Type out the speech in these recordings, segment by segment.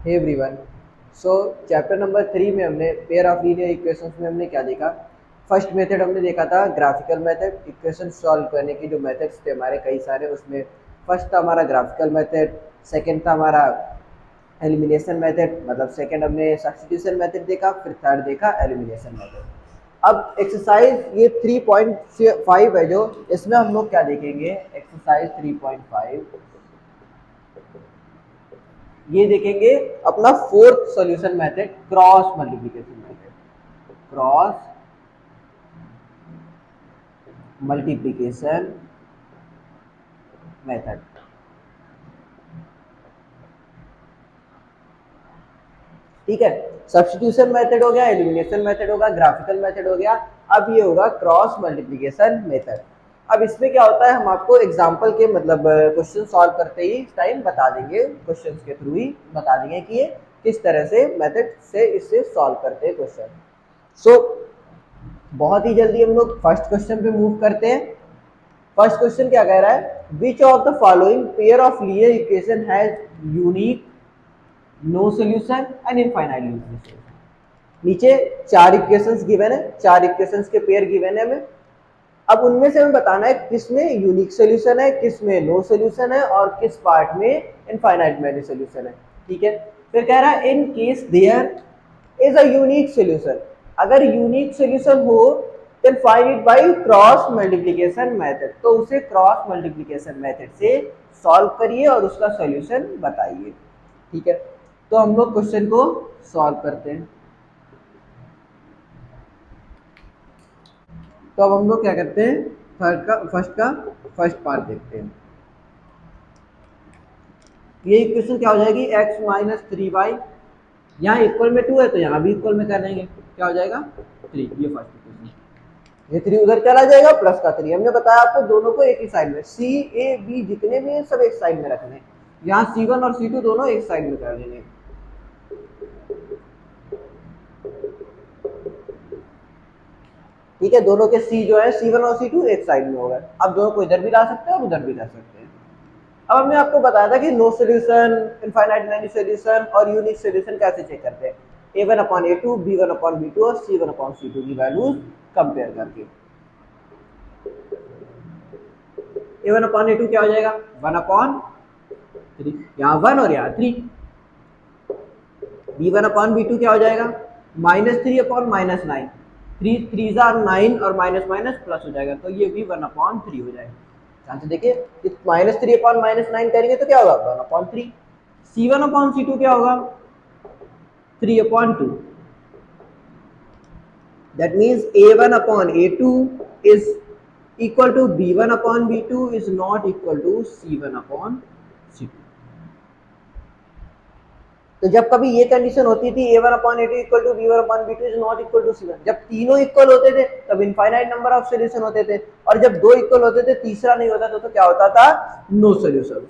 हे everyone. So chapter number 3 में हमने pair of linear equations में हमने क्या देखा। फर्स्ट मेथड हमने देखा था ग्राफिकल मेथड, इक्वेशन सॉल्व करने के जो मेथड्स थे हमारे कई सारे, उसमें फर्स्ट था हमारा ग्राफिकल मेथड, सेकंड था हमारा एलिमिनेशन मेथड, मतलब सेकंड हमने सब्स्टिट्यूशन मेथड देखा, फिर थर्ड देखा एलिमिनेशन मेथड। अब एक्सरसाइज ये 3.5 है जो इसमें हम लोग क्या देखेंगे, एक्सरसाइज 3.5 ये देखेंगे अपना fourth solution method, cross multiplication method. Cross multiplication method. ठीक है, सब्स्टिट्यूशन मेथड हो गया, एलिमिनेशन मेथड होगा, ग्राफिकल मेथड हो गया। अब ये होगा क्रॉस मल्टीप्लिकेशन मेथड। अब इसमें क्या होता है, हम आपको एग्जांपल के मतलब क्वेश्चन सॉल्व करते ही इस टाइम बता देंगे, क्वेश्चन के थ्रू ही बता देंगे कि ये किस तरह से मेथड से इससे सॉल्व करते हैं क्वेश्चन। सो बहुत ही जल्दी हम लोग फर्स्ट क्वेश्चन पे मूव करते हैं। फर्स्ट क्वेश्चन क्या कह रहा है, which of the following pair of linear equation has unique no solution and infinite solution. नीचे चार इक्वेशंस गिवन है, चार इक्वेशंस के पेयर गिवन है हमें। अब उनमें से हमें बताना है किस में यूनिक सॉल्यूशन है, किस में नो सॉल्यूशन है और किस पार्ट में इनफाइनाइट मैनी सॉल्यूशन है। ठीक है, फिर कह रहा है in case there is a unique solution, अगर यूनिक सॉल्यूशन हो then find it by cross multiplication method, तो उसे क्रॉस मल्टीप्लिकेशन मेथड से सॉल्व करिए और उसका सॉल्यूशन बताइए। ठीक है, तो हम लोग क्वेश्चन को सॉल्व करते हैं। तो अब हम लोग क्या करते हैं, फर्स्ट पार्ट देखते हैं। ये इक्वेशन क्या हो जाएगी, x माइनस 3y, यहाँ इक्वल में 2 है तो यहाँ भी इक्वल में कर देंगे, क्या हो जाएगा 3। ये फर्स्ट इक्वेशन, ये 3 उधर चला जाएगा, प्लस का 3। हमने बताया आपको दोनों को एक ही साइड में, सी ए बी जितने भी हैं सब एक साइड में रखने, यहाँ C1 और C2 दोनों एक साइड में कर देंगे। ठीक है, दोनों के C जो है C1 और C2 एक साइड में हो गए। अब दोनों को इधर भी ला सकते हैं और उधर भी ला सकते हैं। अब हमने आपको बताया था कि no solution, infinite many solution और यूनिक सॉल्यूशन कैसे चेक करते हैं, a1/a2, b1/b2 और c1/c2 की वैल्यूज कंपेयर करके। a1/a2 क्या हो जाएगा 1/3, यहाँ 1 और यहाँ 3। b1/b2 क्या हो जाएगा -3/-9, 3 3 9 और माइनस माइनस प्लस हो जाएगा, तो ये भी 1/3 हो जाएगा। ध्यान से देखिए, -3/-9 करेंगे तो क्या होगा 1/3। c1/c2 क्या होगा 3/2। That means a1/a2 is equal to b1/b2 is not equal to c1/c2। तो जब कभी ये कंडीशन होती थी a1/a2 equal to b1/b2 is not equal to c1, जब तीनों इक्वल होते थे तब इनफाइनाइट नंबर ऑफ सॉल्यूशन होते थे, और जब दो इक्वल होते थे तीसरा नहीं होता तो क्या होता था, नो सॉल्यूशन।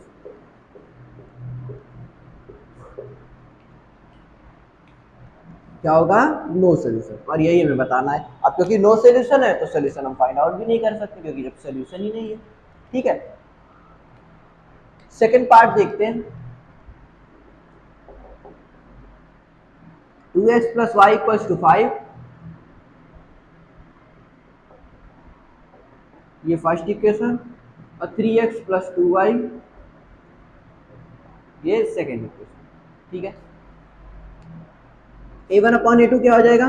क्या होगा, नो सॉल्यूशन। और यही हमें बताना है। अब क्योंकि नो सॉल्यूशन है तो सॉल्यूशन हम फाइंड आउट भी नहीं कर सकते, क्योंकि जब सॉल्यूशन ही नहीं है। ठीक है, सेकंड पार्ट देखते हैं। 2x + y = 5, ये फर्स्ट इक्वेशन, और 3x + 2y ये सेकंड इक्वेशन। ठीक है, a1/a2 क्या हो जाएगा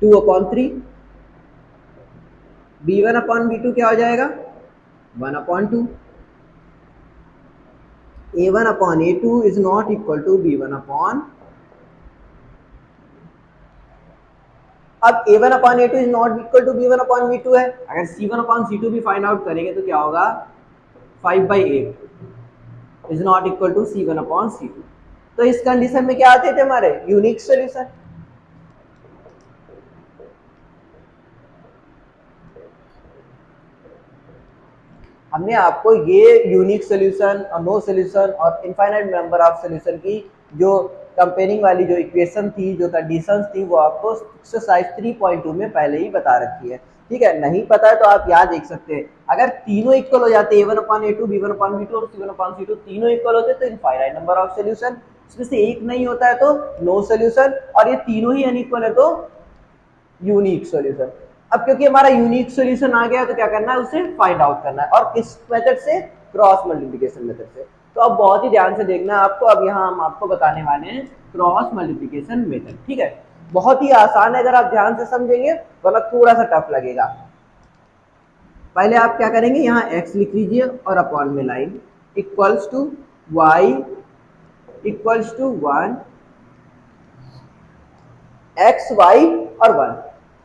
2/3, b1/b2 क्या हो जाएगा 1/2। a1/a2 is not equal to b1/, अब a1/a2 is not equal to b1/b2 है, अगर c1/c2 भी फाइंड आउट करेंगे तो क्या होगा 5/8 is not equal to c1/c2। तो इस कंडीशन में क्या आते थे हमारे यूनिक सॉल्यूशन। हमने आपको ये यूनिक सॉल्यूशन और नो सॉल्यूशन और इनफाइनाइट नंबर ऑफ सॉल्यूशन की जो कंपेयरिंग वाली जो इक्वेशन थी, जो कंडीशंस थी, वो आपको एक्सरसाइज 3.2 में पहले ही बता रखी है। ठीक है, नहीं पता है तो आप यहाँ देख सकते हैं, अगर तीनों इक्वल हो जाते a1/a2, b1/b2 और c1/c2 तीनों इक्वल होते तो इनफाइनाइट नंबर ऑफ सॉल्यूशन, इसमें से एक नहीं होता है तो नो सोल्यूशन, और ये तीनों ही अनइक्वल है तो यूनिक सॉल्यूशन। अब क्योंकि हमारा यूनिक सॉल्यूशन आ गया तो क्या करना है, उसे फाइंड आउट करना है, और किस मेथड से, क्रॉस मल्टीप्लिकेशन मेथड से। तो अब बहुत ही ध्यान से देखना है आपको, अब यहाँ हम आपको बताने वाले हैं क्रॉस मल्टीप्लिकेशन मेथड, ठीक है। बहुत ही आसान है अगर आप ध्यान से समझेंगे, वरना थोड़ा सा टफ लगेगा। पहले आप क्या करेंगे, यहाँ x लिख लीजिए और अपॉन में line equals to y equals to 1, x y और 1।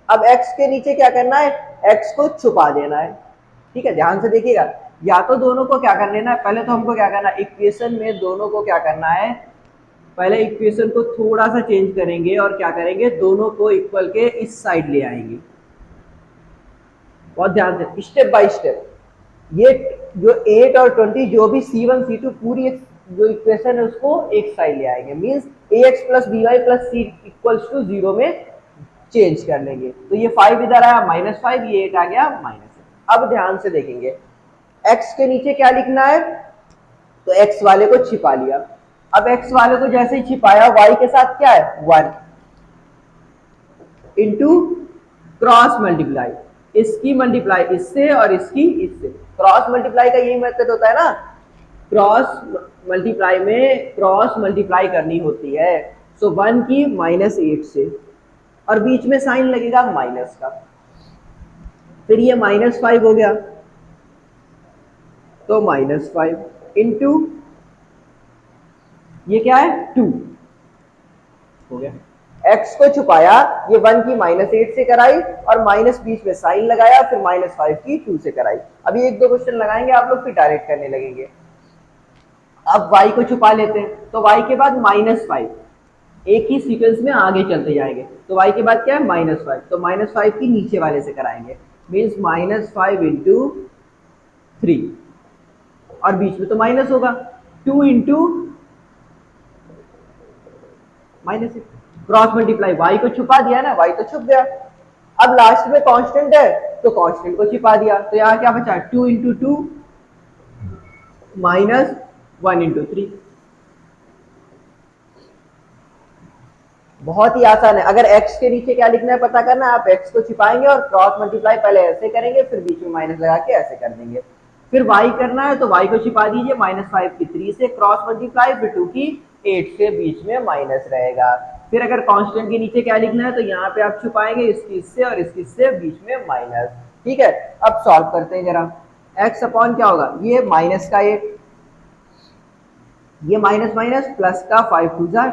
अब x के नीचे क्या करना है, x को छुपा देना है, ठीक है। ध्यान से देखिएगा, या तो दोनों को क्या कर लेना है, पहले तो हमको क्या करना है, इक्वेशन में दोनों को क्या करना है, पहले इक्वेशन को थोड़ा सा चेंज करेंगे और क्या करेंगे, दोनों को इक्वल के इस साइड ले आएंगे। बहुत ध्यान से, स्टेप बाय स्टेप। ये जो 8 और 20 जो भी C1 C2 पूरी जो इक्वेशन है उसको एक साइड ले आएंगे, means ax plus B Y plus C equals to 0 में चेंज कर लेंगे। तो ये 5 इधर आया -5, ये 8 आ गया -8। अब ध्यान से देखेंगे, x के नीचे क्या लिखना है, तो x वाले को छिपा लिया। अब x वाले को जैसे ही छिपाया, y के साथ क्या है 1 इंटू क्रॉस मल्टीप्लाई, इसकी मल्टीप्लाई इससे और इसकी इससे। क्रॉस मल्टीप्लाई का यही मेथड होता है ना, क्रॉस मल्टीप्लाई में क्रॉस मल्टीप्लाई करनी होती है। सो 1 की -8 से, और बीच में साइन लगेगा माइनस का, फिर ये -5 हो गया तो -5 इंटू ये क्या है 2 हो गया। x को छुपाया, ये 1 की -8 से कराई, और माइनस बीच में साइन लगाया, फिर -5 की 2 से कराई। अभी एक दो क्वेश्चन लगाएंगे आप लोग, फिर डायरेक्ट करने लगेंगे। अब y को छुपा लेते हैं, तो y के बाद -5, एक ही सीक्वेंस में आगे चलते जाएंगे। तो y के बाद क्या है -5, तो -5 की नीचे वाले से कराएंगे, मीन्स -5 इंटू 3, और बीच में तो माइनस होगा, 2 इंटू -6। क्रॉस मल्टीप्लाई, y को छुपा दिया ना, y तो छुप गया। अब लास्ट में कांस्टेंट है तो कांस्टेंट को छिपा दिया, तो यहाँ क्या बचा 2 इंटू 2 -1 इंटू 3। बहुत ही आसान है। अगर x के नीचे क्या लिखना है पता करना है, आप x को छिपाएंगे और क्रॉस मल्टीप्लाई पहले ऐसे करेंगे, फिर बीच में माइनस लगा के ऐसे कर देंगे। फिर y करना है तो y को छिपा दीजिए, -5 की 3 से क्रॉस मल्टीप्लाई, फिर 2 की 8 से, बीच में माइनस रहेगा। फिर अगर कांस्टेंट के नीचे क्या लिखना है तो यहाँ पे आप छुपाएंगे इसकी इससे और इसकी इससे, बीच में माइनस, ठीक है। अब सॉल्व करते हैं जरा, x अपॉन क्या होगा, ये माइनस का 8, ये माइनस माइनस प्लस का 5 2 10,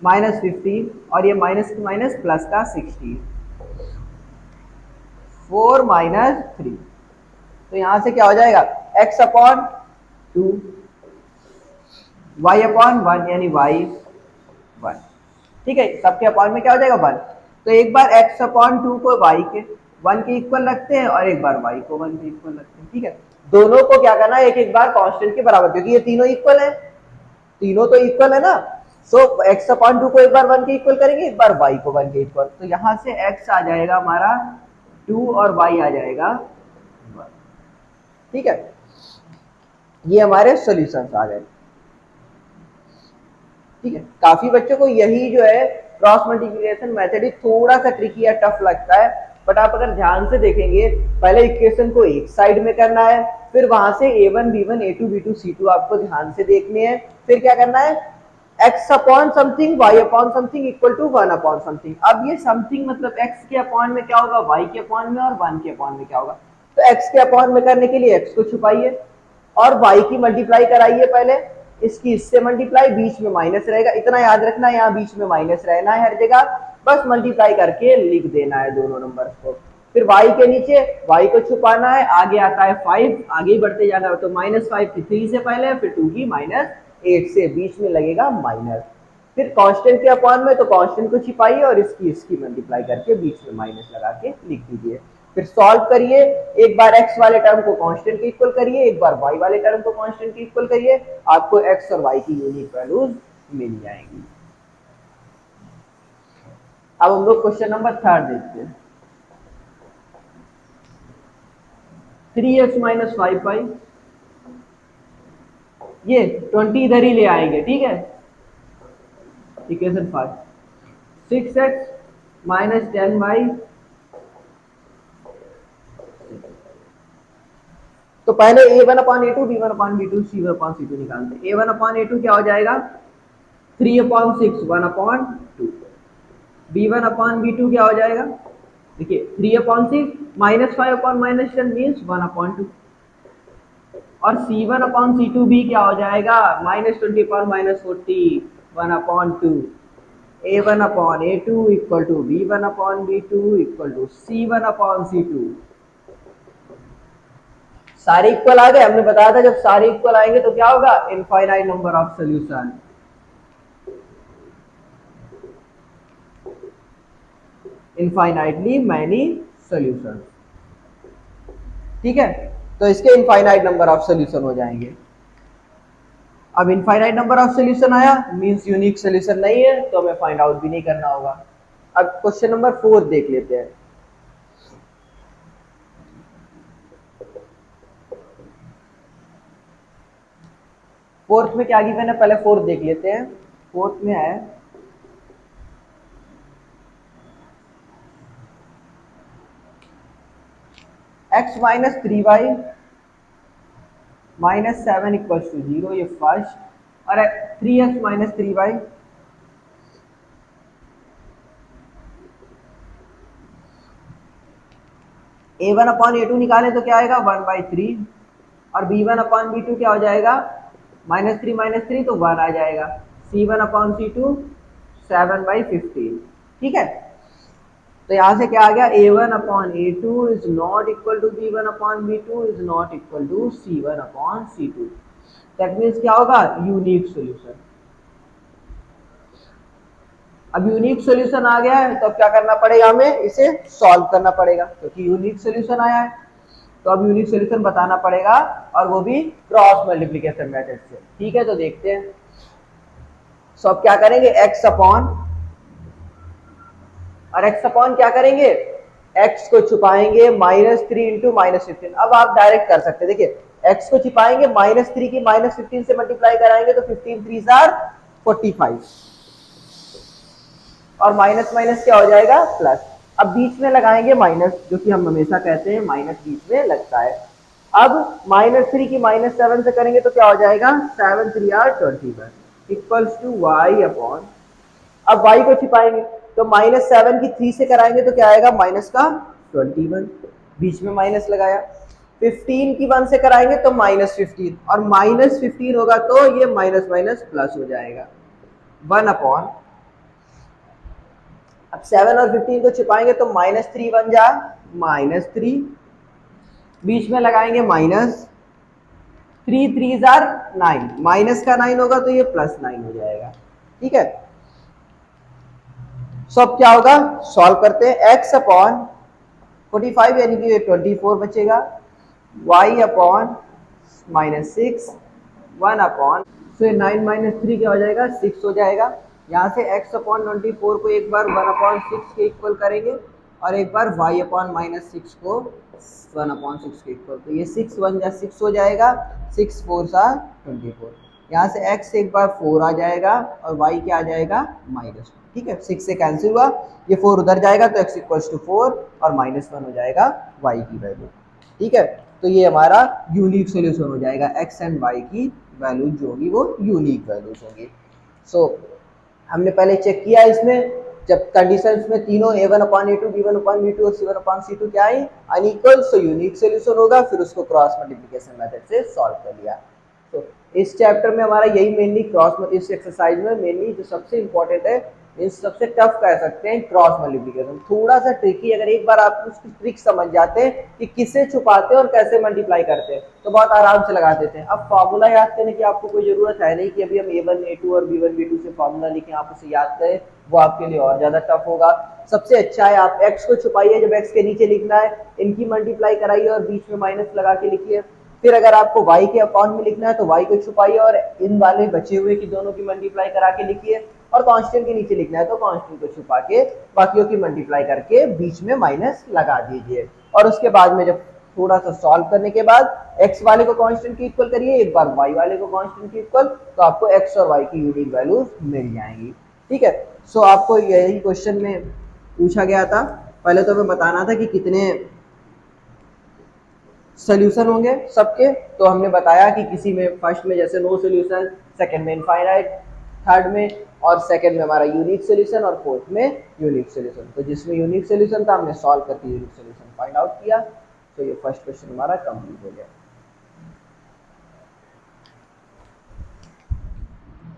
-15, और ये माइनस माइनस प्लस का 16, 4 -3। तो यहां से क्या हो जाएगा, x अपॉन 2, y अपॉन 1 यानी y 1, ठीक है। सबके अपॉन में क्या हो जाएगा 1। तो एक बार x अपॉन 2 को y के 1 के इक्वल रखते हैं, और एक बार y को 1 के इक्वल रखते हैं, ठीक है। दोनों को क्या करना है, एक एक बार कांस्टेंट के बराबर, क्योंकि ये तीनों इक्वल है, तीनों तो इक्वल है ना। सो x अपॉन 2 को एक बार 1 के इक्वल करेंगे, एक बार y को 1 के इक्वल, तो यहां से x आ जाएगा हमारा 2 और y आ जाएगा 1, ठीक है। ये हमारे सॉल्यूशंस आ गए, ठीक है। काफी बच्चों को यही जो है क्रॉस मल्टीप्लिकेशन मेथड ही थोड़ा सा ट्रिकी या टफ लगता है, बट आप अगर ध्यान से देखेंगे, पहले इक्वेशन को एक साइड में करना है, फिर वहां से a1 b1 a2 b2 c2 आपको ध्यान से देखने हैं, फिर क्या करना है, x upon something y upon something equal to 1 upon something. अब ये समथिंग मतलब x के अपॉन में क्या होगा, y के अपॉन में, और 1 के अपॉन में क्या होगा। तो x के अपॉन में करने के लिए x को छुपाइए और y की मल्टीप्लाई कराइए, पहले इसकी इससे मल्टीप्लाई, बीच में माइनस रहेगा, इतना याद रखना, यहाँ बीच में माइनस रहना है हर जगह, बस मल्टीप्लाई करके लिख देना है दोनों नंबर्स को। फिर y के नीचे y को छुपाना है, आगे आता है 5, आगे ही बढ़ते जाना है, तो -5 की 3 से पहले, फिर 2 की -8 से, बीच में लगेगा माइनस। फिर कांस्टेंट के अपॉन में तो कांस्टेंट को छिपाइए और इसकी मल्टीप्लाई करके बीच में माइनस लगा के लिख दीजिए। फिर सॉल्व करिए, एक बार x वाले टर्म को कांस्टेंट के इक्वल करिए, एक बार y वाले टर्म को कांस्टेंट के इक्वल करिए, आपको x और y की यूनिक वैल्यूज मिल जाएंगी। अब हम लोग क्वेश्चन नंबर 3 देखते हैं। 3x - 5y ये 20 इधर ही ले आएंगे, ठीक है। इक्वेशन 5, 6x माइनस 10y, तो पहले a1 upon a2, b1 upon b2, c1 upon c2 निकालते हैं। a1 अपॉन a2 क्या हो जाएगा 3 upon 6, 1 upon 2। b1 upon b2 क्या हो जाएगा, देखिए 3 upon 6 minus 5 upon minus 10 means 1 upon 2। और c1 अपॉन c2 भी क्या हो जाएगा minus 20 upon minus 40, 1 upon 2। a1 upon a2 equal to b1 upon b2 equal to c1 upon c2। सारे इक्वल आ गए। हमने बताया था जब सारे इक्वल आएंगे तो क्या होगा, infinite number of solution. Infinitely many solution, ठीक है। तो इसके इनफाइनाइट नंबर ऑफ सॉल्यूशन हो जाएंगे। अब इनफाइनाइट नंबर ऑफ सॉल्यूशन आया मींस यूनिक सॉल्यूशन नहीं है, तो हमें फाइंड आउट भी नहीं करना होगा। अब क्वेश्चन नंबर 4 देख लेते हैं। फोर्थ में क्या गिवन है, पहले फोर्थ देख लेते हैं। फोर्थ में है x minus 3y minus 7 equals to 0, ये फर्स्ट। और 3x minus 3y a1 upon a2 निकाले तो क्या आएगा 1/3, और b1 अपॉन b2 क्या हो जाएगा माइनस थ्री तो 1 आ जाएगा। c1 अपॉन c2 7/15, ठीक है। तो यहां से क्या आ गया a1 upon a2 is not equal to b1 upon b2 is not equal to c1 upon c2। That means क्या होगा यूनिक सॉल्यूशन। अब यूनिक सॉल्यूशन आ गया है तो अब क्या करना पड़ेगा, हमें इसे सॉल्व करना पड़ेगा क्योंकि यूनिक सॉल्यूशन आया है। तो अब यूनिक सॉल्यूशन बताना पड़ेगा और वो भी क्रॉस मल्टीप्लिकेशन मेथड से, ठीक है। तो देखते हैं। सो अब क्या करेंगे x अपॉन, और x अपॉन क्या करेंगे x को छुपाएंगे -3 इंटू -15। अब आप डायरेक्ट कर सकते हैं, देखिए x को छिपाएंगे -3 की -15 से मल्टीप्लाई कराएंगे तो 15 3 आर 45, और माइनस माइनस क्या हो जाएगा प्लस। अब बीच में लगाएंगे माइनस, जो कि हम हमेशा कहते हैं माइनस बीच में लगता है। अब -3 की -7 से करेंगे तो क्या हो जाएगा 7 3 आर 21 इक्वल्स टू y अपॉन, अब y को छिपाएंगे तो -7 की 3 से कराएंगे तो क्या आएगा माइनस का 21, बीच में माइनस लगाया। 15 की 1 से कराएंगे तो -15, और -15 होगा तो ये माइनस माइनस प्लस हो जाएगा 1 अपॉन। अब 7 और 15 को छिपाएंगे तो -3 बन जा -3, बीच में लगाएंगे माइनस, 3 3 जार 9, माइनस का 9 होगा तो ये +9 हो जाएगा, ठीक है। सो अब क्या होगा सॉल्व करते हैं। x अपॉन 45 यानी कि 24 बचेगा, y अपॉन -6, 1 अपॉन, सो 9 - 3 क्या हो जाएगा 6 हो जाएगा। यहाँ से x अपॉन 24 को एक बार 1 अपॉन 6 के इक्वल करेंगे और एक बार y अपॉन -6 को 1 अपॉन 6 के इक्वल, तो ये 6 1 जा 6 हो जाएगा, 6 4 सा 24। यहाँ से x एक बार 4 आ जाएगा और y क्या आ जाएगा -1, ठीक है। 6 से कैंसिल हुआ, ये 4 उधर जाएगा तो x इक्वल्स टू 4 और -1 हो जाएगा y की वैल्यू, ठीक है। तो ये हमारा यूनिक सॉल्यूशन हो जाएगा, x एंड y की वैल्यू जो होगी वो यूनिक वैल्यूज होंगी। सो हमने पहले चेक किया इसमें, जब कंडीशंस में तीनों a1 upon a2, b1 upon b2 और c1 अपॉन c2 क्या आई अनइक्वल, सो यूनिक सॉल्यूशन होगा। फिर उसको क्रॉस मल्टीप्लिकेशन मेथड से सॉल्व कर लिया। तो इस चैप्टर में हमारा यही मेनली क्रॉस, इस एक्सरसाइज में मेनली जो सबसे इंपॉर्टेंट है, मीन्स सबसे टफ कह सकते हैं क्रॉस मल्टीप्लिकेशन। थोड़ा सा ट्रिकी, अगर एक बार आप उसकी ट्रिक समझ जाते हैं कि किसे छुपाते हैं और कैसे मल्टीप्लाई करते हैं तो बहुत आराम से लगा देते हैं। अब फार्मूला याद करने की आपको कोई जरूरत है नहीं कि अभी हम a1 a2 और b1 b2 से फार्मूला लिखें, आप उसे याद करें, वो आपके लिए और ज्यादा टफ होगा। सबसे अच्छा है आप x को छुपाइए, जब x के नीचे लिखना है इनकी मल्टीप्लाई कराइए और बीच में माइनस लगा के लिखिए। फिर अगर आपको y के अकाउंट में लिखना है तो y को छुपाइए और इन वाले बचे हुए की दोनों की मल्टीप्लाई करा के लिखिए, और कांस्टेंट के नीचे लिखना है तो कांस्टेंट को छुपा के बाकियों की मल्टीप्लाई करके बीच में माइनस लगा दीजिए। और उसके बाद में जब थोड़ा सा सॉल्व करने के बाद x वाले को कांस्टेंट के इक्वल करिए, एक बार y वाले को कांस्टेंट के इक्वल, तो आपको x और y की यूनिक वैल्यूज मिल जाएंगी। ठीक है, सो आपको यही क्वेश्चन में पूछा गया था। पहले तो हमें बताना था कि कितने सोल्यूशन होंगे सबके, तो हमने बताया कि किसी में फर्स्ट में जैसे नो सोल्यूशन, सेकंड में इनफाइनाइट, थर्ड में, और सेकंड में हमारा यूनिक सोल्यूशन, और फोर्थ में यूनिक सोल्यूशन। तो जिसमें यूनिक सोल्यूशन था हमने सॉल्व करके यूनिक सोल्यूशन फाइंड आउट किया। तो ये फर्स्ट क्वेश्चन हमारा कंप्लीट हो गया।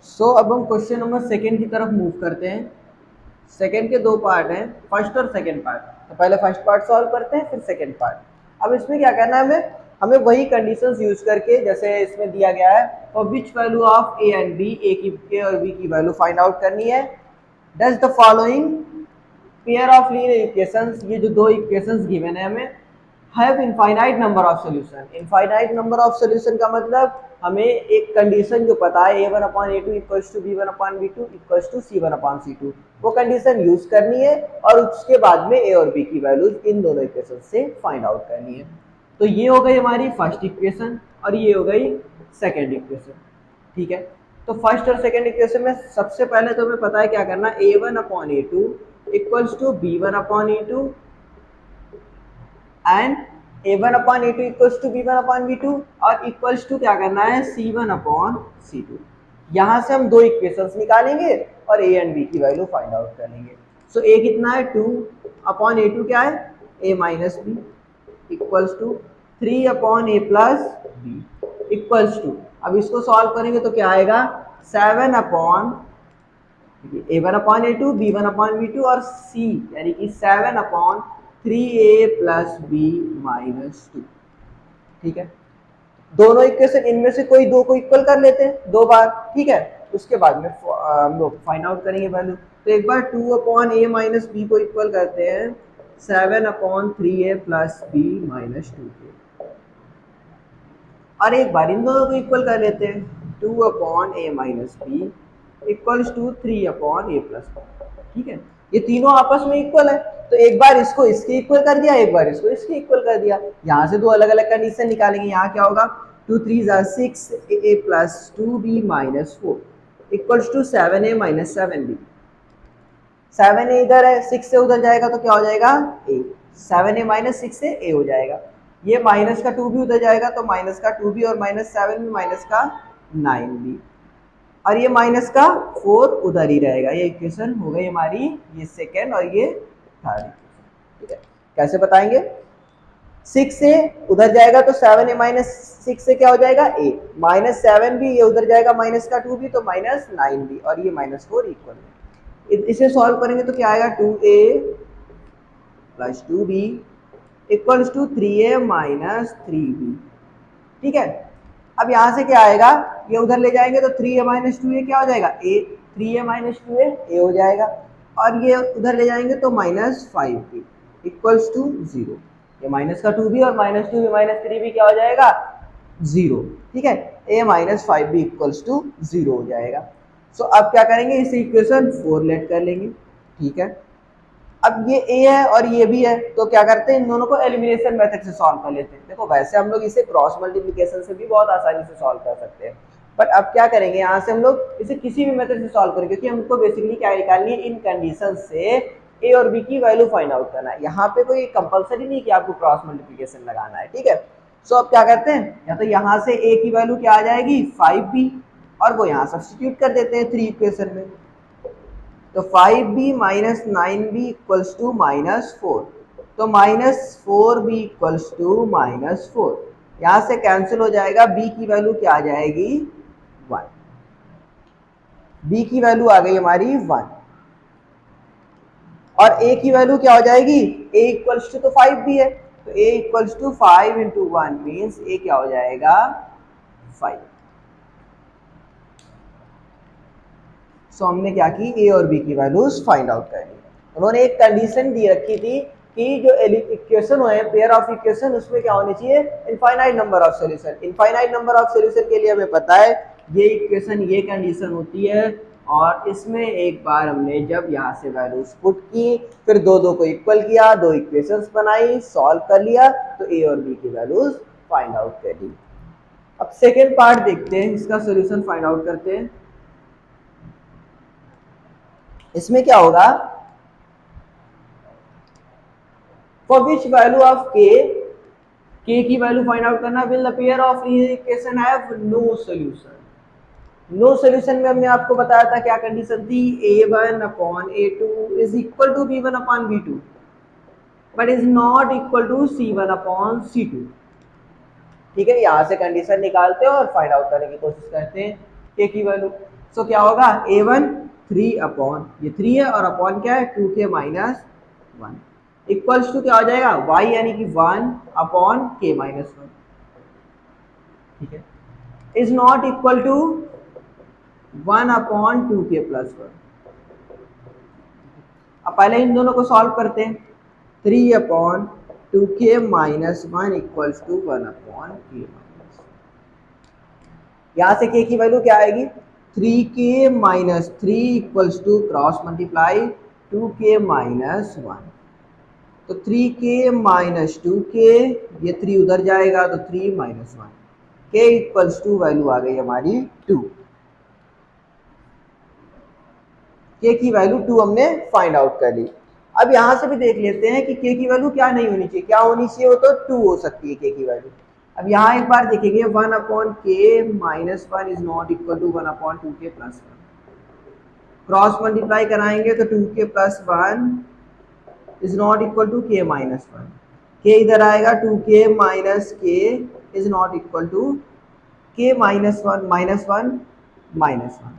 सो अब हम क्वेश्चन नंबर सेकंड की तरफ मूव करते हैं। सेकंड के दो पार्ट हैं, फर्स्ट और सेकंड पार्ट। तो पहले फर्स्ट पार्ट सॉल्व करते हैं, फिर सेकंड पार्ट। अब इसमें क्या करना है हमें, हमें वही कंडीशंस यूज करके, जैसे इसमें दिया गया है for which value of A and B, A और बी की वैल्यू फाइंड आउट करनी है। Does the following pair of linear equations, ये जो दो इक्वेशंस गिवन है हमें, have infinite number of solution. Infinite number of solution का मतलब हमें एक कंडीशन जो पता है a1/a2 equals to b1/b2 equals to c1/c2, वो कंडीशन यूज करनी है और उसके बाद में a और b की वैल्यूज इन दोनों इक्वेशन से फाइंड आउट करनी है। तो ये हो गई हमारी फर्स्ट इक्वेशन और ये हो गई सेकेंड इक्वेशन। ठीक है, तो फर्स्ट और सेकेंड इक्वेशन में सबसे पहले तो हमें पता है क्या करना है, a1/a2 equals to b1/a2 and a1/a2 equals to b1/b2 और इक्वल्स टू क्या करना है c1/c2। यहां से हम दो इक्वेशंस निकालेंगे और a एंड b की वैल्यू फाइंड आउट करेंगे। सो a कितना है 2/a2 क्या है a minus b equals to 3/a plus b equals to, अब इसको सॉल्व करेंगे तो क्या आएगा 7/a1/a2 b1/b2 और c यानी कि 7/3a प्लस बी माइनस 2। ठीक है, दोनों इक्वेशन इनमें से कोई दो को इक्वल कर लेते हैं दो बार। ठीक है, उसके बाद में हम लोग फाइंड आउट करेंगे वैल्यू। तो एक बार 2/a माइनस बी को इक्वल करते हैं 7/3a प्लस बी माइनस 2 के, और एक बार इन दोनों को इक्वल कर लेते हैं 2/a minus b equals to 3/a plus b. ठीक है, ये तीनों आपस में इक्वल है, तो एक बार इसको इसके इक्वल कर दिया, एक बार इसको इसके इक्वल कर दिया। यहाँ से दो अलग अलग कंडीशन निकालेंगे। यहाँ क्या होगा 2 3 6 a plus 2b minus 4 equals to 7a minus 7b। 7a इधर है, 6 से उधर जाएगा तो क्या हो जाएगा a, 7a माइनस 6 से a हो जाएगा। ये माइनस का 2b उधर जाएगा तो माइनस का 2b और माइनस 7 में माइनस का 9b, और ये माइनस का 4 उधर ही रहेगा। ये इक्वेशन हो गई हमारी, ये सेकेंड और ये थर्ड इक्वेशन। ठीक है, कैसे बताएंगे, 6 से उधर जाएगा तो 7a माइनस 6 से क्या हो जाएगा a, माइनस 7 भी ये उधर जाएगा माइनस का 2 भी तो माइनस 9 भी, और ये माइनस 4 इक्वल है। इसे सॉल्व करेंगे तो क्या आएगा 2a plus 2b equals to 3a minus 3b। ठीक है, अब यहां से क्या आएगा, ये उधर ले जाएंगे तो 3a माइनस 2a क्या हो जाएगा a, 3a minus 2a a हो जाएगा, और ये उधर ले जाएंगे तो माइनस 5b इक्वल्स टू 0। ये माइनस का 2b और माइनस 2b माइनस 3b क्या हो जाएगा 0। ठीक है, a minus 5b equals to 0 हो जाएगा। सो अब क्या करेंगे, इस इक्वेशन 4 लेट कर लेंगे। ठीक है, अब ये a है और ये भी है, तो क्या करते हैं इन दोनों को एलिमिनेशन मेथड से सॉल्व कर लेते हैं। देखो वैसे हम लोग इसे क्रॉस मल्टीप्लिकेशन से भी बहुत आसानी से सॉल्व कर सकते हैं, बट अब क्या करेंगे यहाँ से हम लोग इसे किसी भी मेथड से सॉल्व करेंगे, क्योंकि हमको बेसिकली क्या निकालनी है, इन कंडीशन से a और b की वैल्यू फाइंड आउट करना है। यहाँ पे कोई कंपलसरी नहीं कि आपको क्रॉस मल्टीप्लिकेशन लगाना है। ठीक है, सो अब क्या करते हैं, या तो यहाँ से a की वैल्यू क्या आ जाएगी 5b, और वो यहाँ सब्स्टिट्यूट कर देते हैं 3 इक्वेशन में, तो 5b minus 9b equals to minus 4, तो minus 4b equals to minus 4। यहां से कैंसिल हो जाएगा, b की वैल्यू क्या आ जाएगी 1, b की वैल्यू आ गई हमारी 1, और a की वैल्यू क्या हो जाएगी, a इक्वल्स टू तो 5b है, तो a equals to 5 into 1 means a क्या हो जाएगा 5। सो हमने क्या की, a और b की वैल्यूज फाइंड आउट कर ली। उन्होंने एक कंडीशन दी रखी थी कि जो इक्वेशन है पेयर ऑफ इक्वेशन, उसमें क्या होनी चाहिए infinite number of solution. Infinite number of solution के लिए हमें पता है ये इक्वेशन ये कंडीशन होती है और इसमें एक बार हमने जब यहाँ से वैल्यूज पुट की, फिर दो दो को इक्वल किया, दो इक्वेशंस बनाई, सॉल्व कर लिया, तो ए और बी की वैल्यूज फाइंड आउट कर ली। अब सेकेंड पार्ट देखते हैं, इसका सोल्यूशन फाइंड आउट करते हैं। इसमें क्या होगा, फॉर विच वैल्यू ऑफ के की वैल्यू फाइंड आउट करना, will the pair of equation have no solution. No solution में हमने आपको बताया था क्या कंडीशन थी, a1 upon a2 is equal to b1 upon b2 but is not equal to c1 upon c2। ठीक है, यहां से कंडीशन निकालते हैं और फाइंड आउट करने की कोशिश करते हैं k की वैल्यू। सो क्या होगा, a1 3 अपॉन ये 3 है और अपॉन क्या है 2k माइनस 1 इक्वल्स टू क्या हो जाएगा y यानी कि 1 अपॉन k माइनस 1। ठीक है, is not equal to 1 upon 2k plus 1। अब पहले इन दोनों को सॉल्व करते हैं, 3 upon 2k minus 1 equals to 1 upon k minus. यहाँ से k की वैल्यू क्या आएगी, 3k minus 3 equals to cross multiply 2k minus 1। तो 3k माइनस 2k, ये 3 उधर जाएगा तो 3 minus 1, k equals to value आ गई हमारी 2। k की वैल्यू 2 हमने फाइंड आउट कर ली। अब यहां से भी देख लेते हैं कि k की वैल्यू क्या नहीं होनी चाहिए, क्या होनी चाहिए, वो तो 2 हो सकती है k की वैल्यू। अब यहाँ एक बार देखेंगे 1 upon k minus 1 is not equal to 1 upon 2k plus 1। Cross multiply कराएंगे तो 2k plus 1 is not equal to k minus 1। k इधर आएगा 2k minus k is not equal to k minus 1 minus 1 minus 1।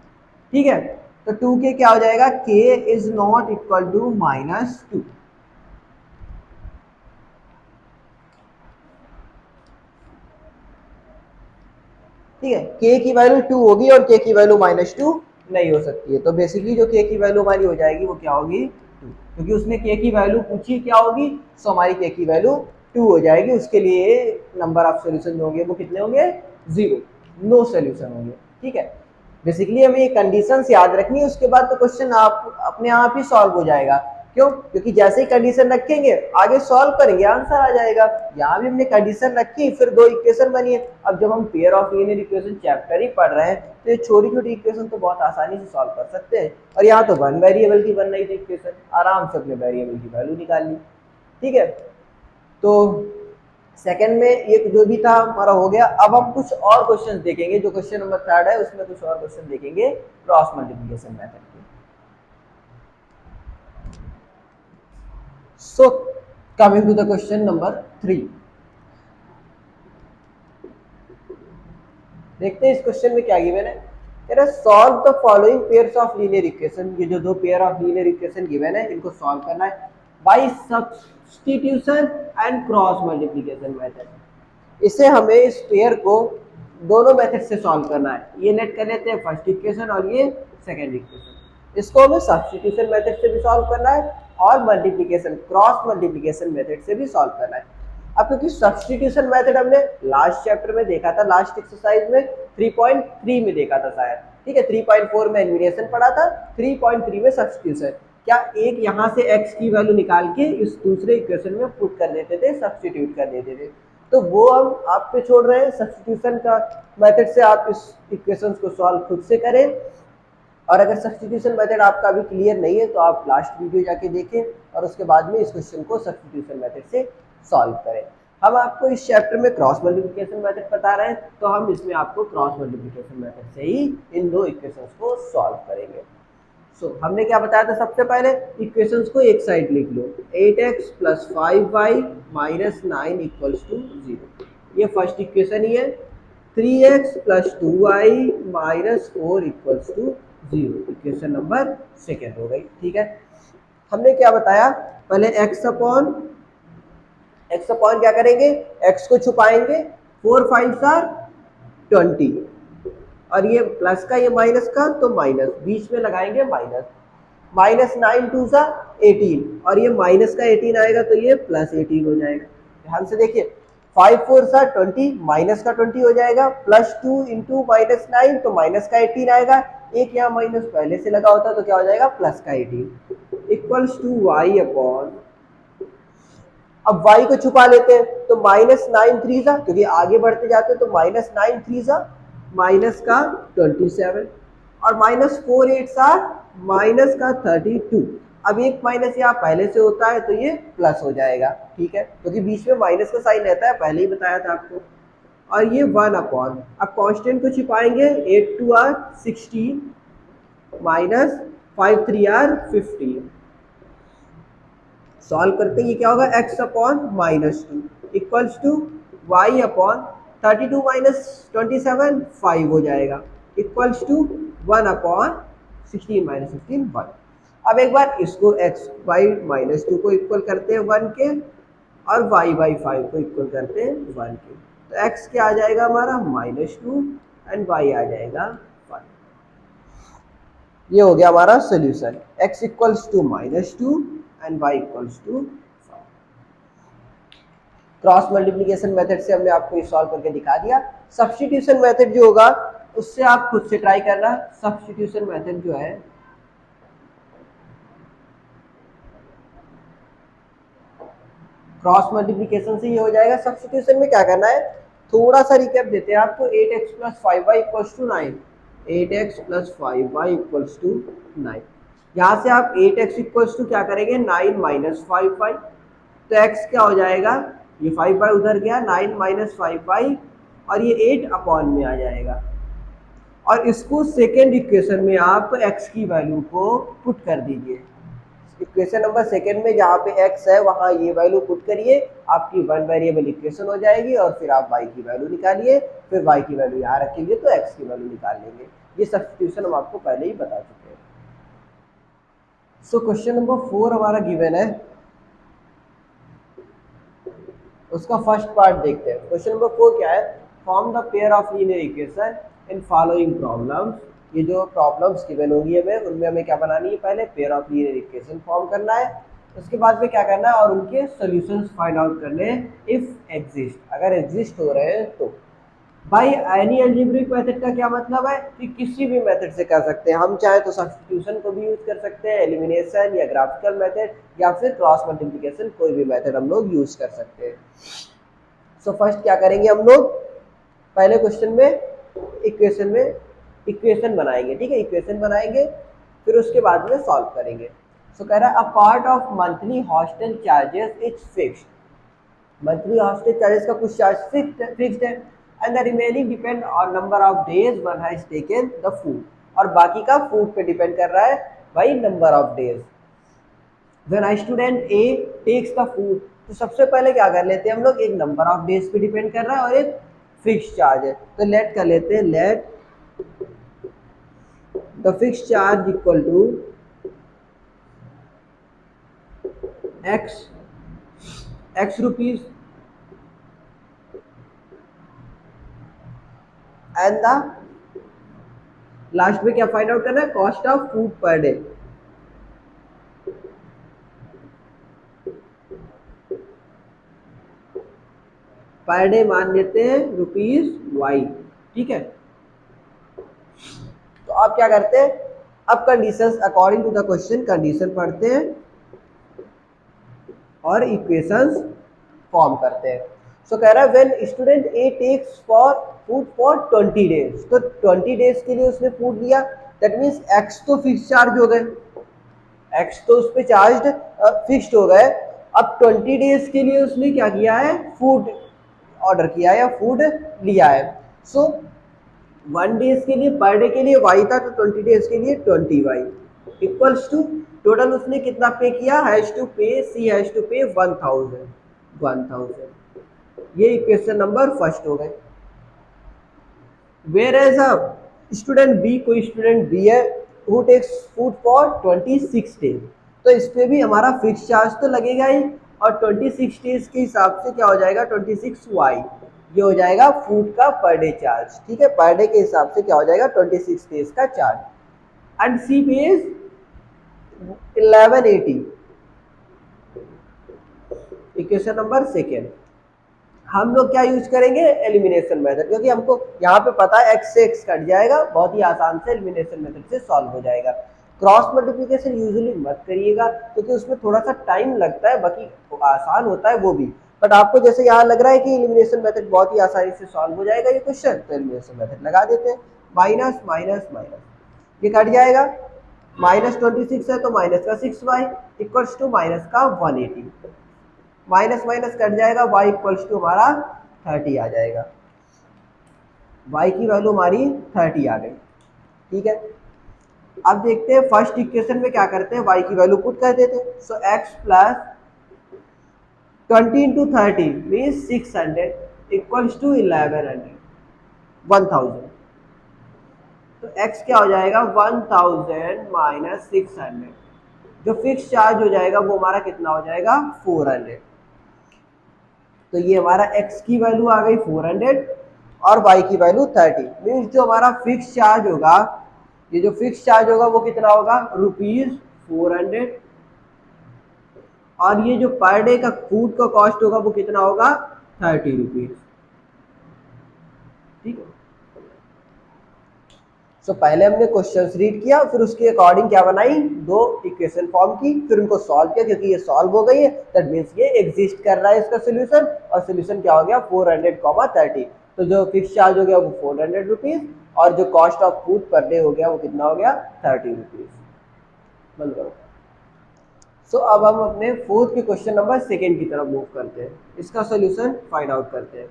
ठीक है, तो 2k क्या हो जाएगा, k is not equal to minus 2। ठीक है, k की वैल्यू 2 होगी और k की वैल्यू माइनस 2 नहीं हो सकती है। तो बेसिकली जो k की वैल्यू हमारी हो जाएगी वो क्या होगी 2, क्योंकि उसने k की वैल्यू पूछी क्या होगी, सो हमारी k की वैल्यू 2 हो जाएगी। उसके लिए नंबर ऑफ सोल्यूशन होंगे वो कितने होंगे, 0, नो सोल्यूशन होंगे। ठीक है, बेसिकली हमें ये कंडीशंस याद रखनी है, उसके बाद तो क्वेश्चन आप अपने आप ही सॉल्व हो जाएगा। क्यों, क्योंकि जैसे ही कंडीशन रखेंगे आगे सॉल्व करेंगे आंसर आ जाएगा। यहाँ भी हमने कंडीशन रखी, फिर दो इक्वेशन बनी है। अब जब हम pair of linear equation chapter ही पढ़ रहे हैं तो ये छोटी छोटी इक्वेशन तो बहुत आसानी से सॉल्व कर सकते हैं। और यहाँ तो वन वेरिएबल की बन रही थी इक्वेशन, आराम से अपने वेरिएबल की वैल्यू निकाल ली। ठीक है, तो सेकंड में ये जो भी था हमारा हो गया। अब हम कुछ और क्वेश्चन देखेंगे, जो क्वेश्चन नंबर 3 है उसमें कुछ और क्वेश्चन देखेंगे क्रॉस मल्टीप्लिकेशन मेथड के। So coming to the question number 3, देखते हैं इस क्वेश्चन में क्या गिवन है। कह रहा है solve the following pairs of linear equation. ये जो दो pair of linear equation given है इनको सॉल्व करना है by substitution and cross multiplication method. इसे हमें इस पेयर को दोनों मेथड से सॉल्व करना है। ये नेट कर लेते हैं फर्स्ट इक्वेशन और ये सेकंड इक्वेशन। इसको हमें सब्स्टिट्यूशन मेथड से भी सॉल्व करना है और मल्टीप्लिकेशन क्रॉस मल्टीप्लिकेशन मेथड से भी सॉल्व करना है। अब क्योंकि सब्स्टिट्यूशन मेथड हमने लास्ट चैप्टर में देखा था, लास्ट एक्सरसाइज में 3.3 में देखा था शायद। ठीक है, 3.4 में एलिमिनेशन पढ़ा था, 3.3 में सब्स्टिट्यूशन। क्या एक यहाँ से x की वैल्यू निकाल के इस दूसरे इक्वेशन में पुट कर देते थे, सब्स्टिट्यूट कर देते थे। तो वो हम आप पे छोड़ रहे हैं, सब्स्टिट्यूशन का मेथड से आप इस इक्वेशन को सॉल्व खुद से करें। और अगर सब्स्टिट्यूशन मेथड आपका अभी क्लियर नहीं है तो आप लास्ट वीडियो जाके देखें और उसके बाद में इस क्वेश्चन को सब्स्टिट्यूशन मेथड से सॉल्व करें। हम आपको इस चैप्टर में क्रॉस मल्टीप्लिकेशन मेथड बता रहे हैं, तो हम इसमें आपको क्रॉस मल्टीप्लिकेशन मेथड से ही इन दो इक्वेशंस को सॉल्व करेंगे। हमने क्या बताया था, सबसे पहले इक्वेशंस को एक साइड लिख लो, 8x plus 5y minus 9 equals to 0। ये फर्स्ट इक्वेशन ही है। 3x प्लस 2y माइनस 4 equals to 0, equation number second हो गई। ठीक है, हमने क्या बताया, पहले x अपॉन क्या करेंगे, x को छुपाएंगे, 4 5 20 और ये प्लस का ये माइनस का तो माइनस, बीच में लगाएंगे माइनस, माइनस 9 2 18 और ये माइनस का 18 आएगा तो ये प्लस 18 हो जाएगा। ध्यान से देखिए, 5 4 सा 20, माइनस का 20 हो जाएगा, प्लस 2 इंटू माइनस 9 तो माइनस का 18 आएगा, एक यहाँ माइनस पहले से लगा होता तो क्या हो जाएगा प्लस का 18 इक्वल्स टू वाई अपॉन, अब y को छुपा लेते हैं तो माइनस 9 3 सा, क्योंकि आगे बढ़ते जाते हैं तो माइनस 9 3 सा माइनस का 27 और माइनस 4 8 सा माइनस का 32। अब एक माइनस यहाँ पहले से होता है तो ये प्लस हो जाएगा, ठीक है, क्योंकि बीच में माइनस का साइन रहता है, पहले ही बताया था आपको। और ये 1 अपॉन, अब कांस्टेंट को छिपाएंगे, 8 2 आर 16 माइनस 5 3 आर 15, सॉल्व करते हैं ये क्या होगा x upon minus 2 equals to y upon 32 minus 27 5 हो जाएगा इक्वल्स टू 1 अपॉन 16 माइनस 15 1। अब एक बार इसको x बाई माइनस 2 को इक्वल करते हैं 1 के और y बाई 5 को इक्वल करते हैं 1 के, तो x क्या आ जाएगा हमारा माइनस 2 एंड y आ जाएगा 1। ये हो गया हमारा solution, x equals to minus 2 and y equals to 5। Cross multiplication method से हमने आपको सॉल्व करके दिखा दिया। सब्स्टिट्यूशन मेथड जो होगा उससे आप खुद से ट्राई करना। सब्स्टिट्यूशन मेथड जो है क्रॉस मल्टीप्लिकेशन से ये हो जाएगा। सब्स्टिट्यूशन में क्या करना है, थोड़ा सा रिकैप देते हैं आपको। 8x plus 5y equals to 9, 8x plus 5y equals to 9। यहाँ से आप 8x इक्वल्स टू क्या करेंगे 9 माइनस 5y, तो x क्या हो जाएगा, ये 5y उधर गया, 9 माइनस 5y और ये 8 अपॉन में आ जाएगा। और इसको सेकेंड इक्वेशन में आप x की वैल्यू को पुट कर दीजिए। इक्वेशन नंबर सेकेंड में जहाँ पे x है वहाँ ये वैल्यू पुट करिए, आपकी वन वेरिएबल इक्वेशन हो जाएगी और फिर आप y की वैल्यू निकालिए, फिर y की वैल्यू यहाँ रखेंगे तो x की वैल्यू निकाल लेंगे। ये सब्स्टिट्यूशन हम आपको पहले ही बता चुके हैं। सो क्वेश्चन नंबर 4 हमारा गिवन है, उसका फर्स्ट पार्ट देखते हैं। क्वेश्चन नंबर 4 क्या है, form the pair of linear equation in following problems. ये जो प्रॉब्लम्स गिवन होगी हमें, उनमें हमें क्या बनानी है, पहले pair of linear equation form करना है, उसके बाद में क्या करना है और उनके सॉल्यूशंस फाइंड आउट करने हैं इफ एग्जिस्ट, अगर एग्जिस्ट हो रहे हैं तो। भाई एनी अलजेब्रिक मेथड का क्या मतलब है कि किसी भी मेथड से कर सकते हैं हम, चाहे तो सब्स्टिट्यूशन को भी यूज कर सकते हैं, एलिमिनेशन या ग्राफिकल मेथड या फिर क्रॉस मल्टीप्लिकेशन, कोई भी मेथड हम लोग यूज कर सकते हैं। सो फर्स्ट क्या करेंगे हम लोग, पहले क्वेश्चन में इक्वेशन बनाएंगे, ठीक है, इक्वेशन बनाएंगे फिर उसके बाद में सॉल्व करेंगे। सो कह रहा है a part of monthly hostel charges is fixed, monthly hostel charges का कुछ चार्ज फिक्स्ड है and the remaining depend on number of days one has taken the food, और बाकी का फूड पे डिपेंड कर रहा है भाई number of days. When a student A takes the food, तो सबसे पहले क्या कर लेते हैं हम लोग, एक नंबर ऑफ डेज पे डिपेंड कर रहा है और एक फिक्स चार्ज है, तो लेट कर लेते हैं, let the fix charge equal to x rupees and the last में क्या फाइंड आउट करना है, cost of food per day. Per day मान लेते हैं ₹y, ठीक है। तो आप क्या करते हैं, अब conditions according to the question condition पढ़ते हैं और इक्वेशंस फॉर्म करते हैं। सो कह रहा है when student A takes for food for 20 days, तो 20 डेज के लिए उसने फूड लिया, दैट मीन्स एक्स तो फिक्स चार्ज हो गए, एक्स तो उस पर चार्ज फिक्स्ड हो गए। अब 20 डेज के लिए उसने क्या किया है, फूड ऑर्डर किया है या फूड लिया है। सो 1 डेज के लिए पर डे के लिए y था, तो 20 डेज के लिए 20y इक्वल्स टू टोटल उसने कितना पे किया, हैज टू पे, सी हैज टू पे 1000। ये इक्वेशन नंबर फर्स्ट हो गए। Where as a student B, कोई स्टूडेंट बी है who takes food for 26 days, तो इस पे भी हमारा फिक्स चार्ज तो लगेगा ही, और 26 डेज के हिसाब से क्या हो जाएगा 26y, ये हो जाएगा फूड का पर डे चार्ज, ठीक है, पर डे के हिसाब से क्या हो जाएगा 26 डेज का charge. And she pays 1180, equation number second. हम लोग क्या यूज करेंगे, एलिमिनेशन मेथड, क्योंकि हमको यहाँ पे पता है x से x कट जाएगा, बहुत ही आसान से एलिमिनेशन मेथड से सॉल्व हो जाएगा। क्रॉस मल्टीप्लिकेशन यूजुअली मत करिएगा क्योंकि उसमें थोड़ा सा टाइम लगता है, बाकी आसान होता है वो भी, बट आपको जैसे यहाँ लग रहा है कि एलिमिनेशन मेथड बहुत ही आसानी से सॉल्व हो जाएगा ये क्वेश्चन, तो एलिमिनेशन मेथड लगा देते हैं। माइनस माइनस माइनस ये कट जाएगा, -26 है तो माइनस का 6y इक्वल्स टू माइनस का 180, माइनस माइनस कट जाएगा, y इक्वल्स टू हमारा 30 आ जाएगा, y की वैल्यू हमारी 30 आ गई। ठीक है, अब देखते हैं फर्स्ट इक्वेशन में क्या करते हैं, y की वैल्यू पुट कर देते हैं। So x plus 20 into 30 means 600 equals to 1000। तो x क्या हो जाएगा, 1000 माइनस 600, जो फिक्स चार्ज हो जाएगा वो हमारा कितना हो जाएगा, 400। तो ये हमारा x की वैल्यू आ गई 400 और y की वैल्यू 30, मीन्स जो हमारा फिक्स चार्ज होगा, ये जो फिक्स चार्ज होगा वो कितना होगा, ₹400, और ये जो पर डे का फूड का कॉस्ट होगा वो कितना होगा, 30 रुपीज। ठीक है, सो पहले हमने क्वेश्चंस रीड किया, फिर उसके अकॉर्डिंग क्या बनाई, दो इक्वेशन फॉर्म की, फिर उनको सॉल्व किया, क्योंकि ये सॉल्व हो गई है दैट मींस ये एग्जिस्ट कर रहा है इसका सोल्यूशन, और सोल्यूशन क्या हो गया 400, 30। तो जो फिक्स चार्ज हो गया वो 400 रुपीज, और जो cost of food per day हो गया वो कितना हो गया, 30 रुपीज। बंद करो। सो अब हम अपने फोर्थ के क्वेश्चन नंबर सेकेंड की तरफ मूव करते हैं, इसका सोल्यूशन फाइंड आउट करते हैं।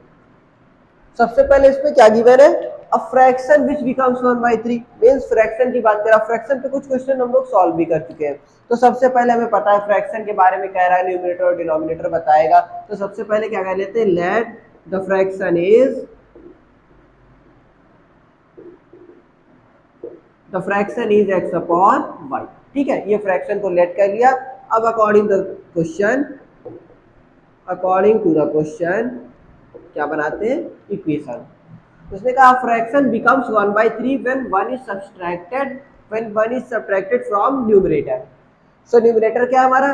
सबसे पहले इसमें क्या गिवन है, a fraction which becomes 1/3, means fraction की बात करें, फ्रैक्शन पे कुछ क्वेश्चन हम लोग सॉल्व भी कर चुके हैं। तो सबसे पहले हमें पता है फ्रैक्शन के बारे में कह रहा है, न्यूमरेटर और डिनोमिनेटर बताएगा। तो सबसे पहले क्या कर लेते हैं, let the fraction is, the fraction is x upon y। ठीक है, ये फ्रैक्शन को लेट कर लिया। अब अकॉर्डिंग टू द क्वेश्चन क्या बनाते हैं, इक्वेशन। उसने कहा fraction becomes 1/3 when one is subtracted from numerator. So numerator क्या है हमारा,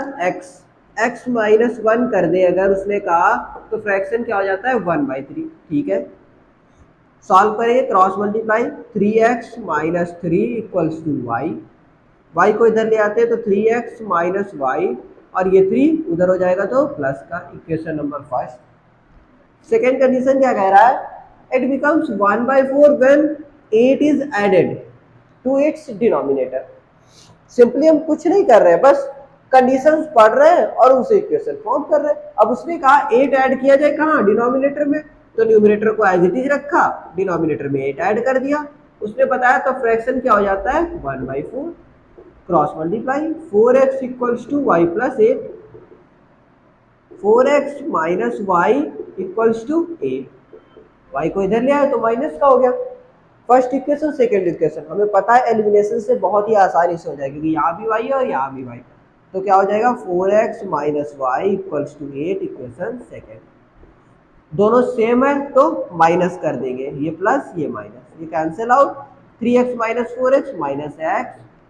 x माइनस 1 कर दे अगर उसने कहा, तो फ्रैक्शन क्या हो जाता है 1/3। ठीक है, सॉल्व करेंगे, cross multiply, 3x minus 3 equals to y को इधर ले आते हैं तो 3x माइनस y, और ये 3 उधर हो जाएगा तो प्लस का, equation number first. Second condition क्या कह रहा है, it becomes 1/4 when 8 is added to its denominator. Simply हम कुछ नहीं कर रहे हैं, बस कंडीशंस पढ़ रहे हैं और उनसे इक्वेशन फॉर्म कर रहे हैं। अब उसने कहा 8 ऐड किया जाए कहाँ, डिनोमिनेटर में, तो न्यूमरेटर को एज इट इज रखा, डिनोमिनेटर में 8 ऐड कर दिया। उसने बताया तो फ्रैक्शन क्या हो जाता है 1/4, cross multiply, 4x equals to y plus 8, 4x minus y equals to 8, y को इधर ले आया तो माइनस का हो गया। फर्स्ट इक्वेशन सेकेंड इक्वेशन हमें पता है एलिमिनेशन से बहुत ही आसानी से हो जाएगी, क्योंकि यहाँ भी y है और यहाँ भी y, तो क्या हो जाएगा 4x minus y equals to 8, equation second. दोनों सेम है तो माइनस कर देंगे, ये प्लस ये माइनस, ये cancel out, 3x minus 4x minus x,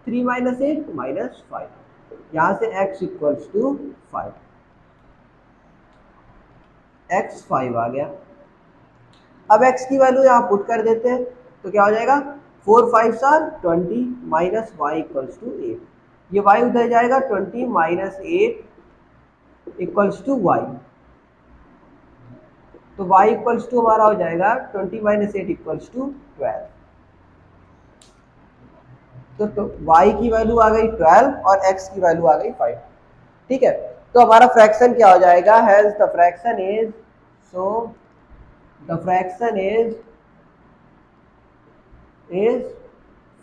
3 minus 8 minus 5, यहाँ से x इक्वल्स टू 5, x 5 आ गया। अब x की वैल्यू यहाँ पुट कर देते हैं तो क्या हो जाएगा, 4 5 20 माइनस वाई इक्वल्स टू 8, ये y उधर जाएगा, 20 माइनस 8 इक्वल्स टू वाई, तो y इक्वल्स टू हमारा हो जाएगा 20 माइनस 8 इक्वल्स टू 12। तो y की वैल्यू आ गई 12 और x की वैल्यू आ गई 5। ठीक है, तो हमारा फ्रैक्शन क्या हो जाएगा, hence the fraction is, so the fraction is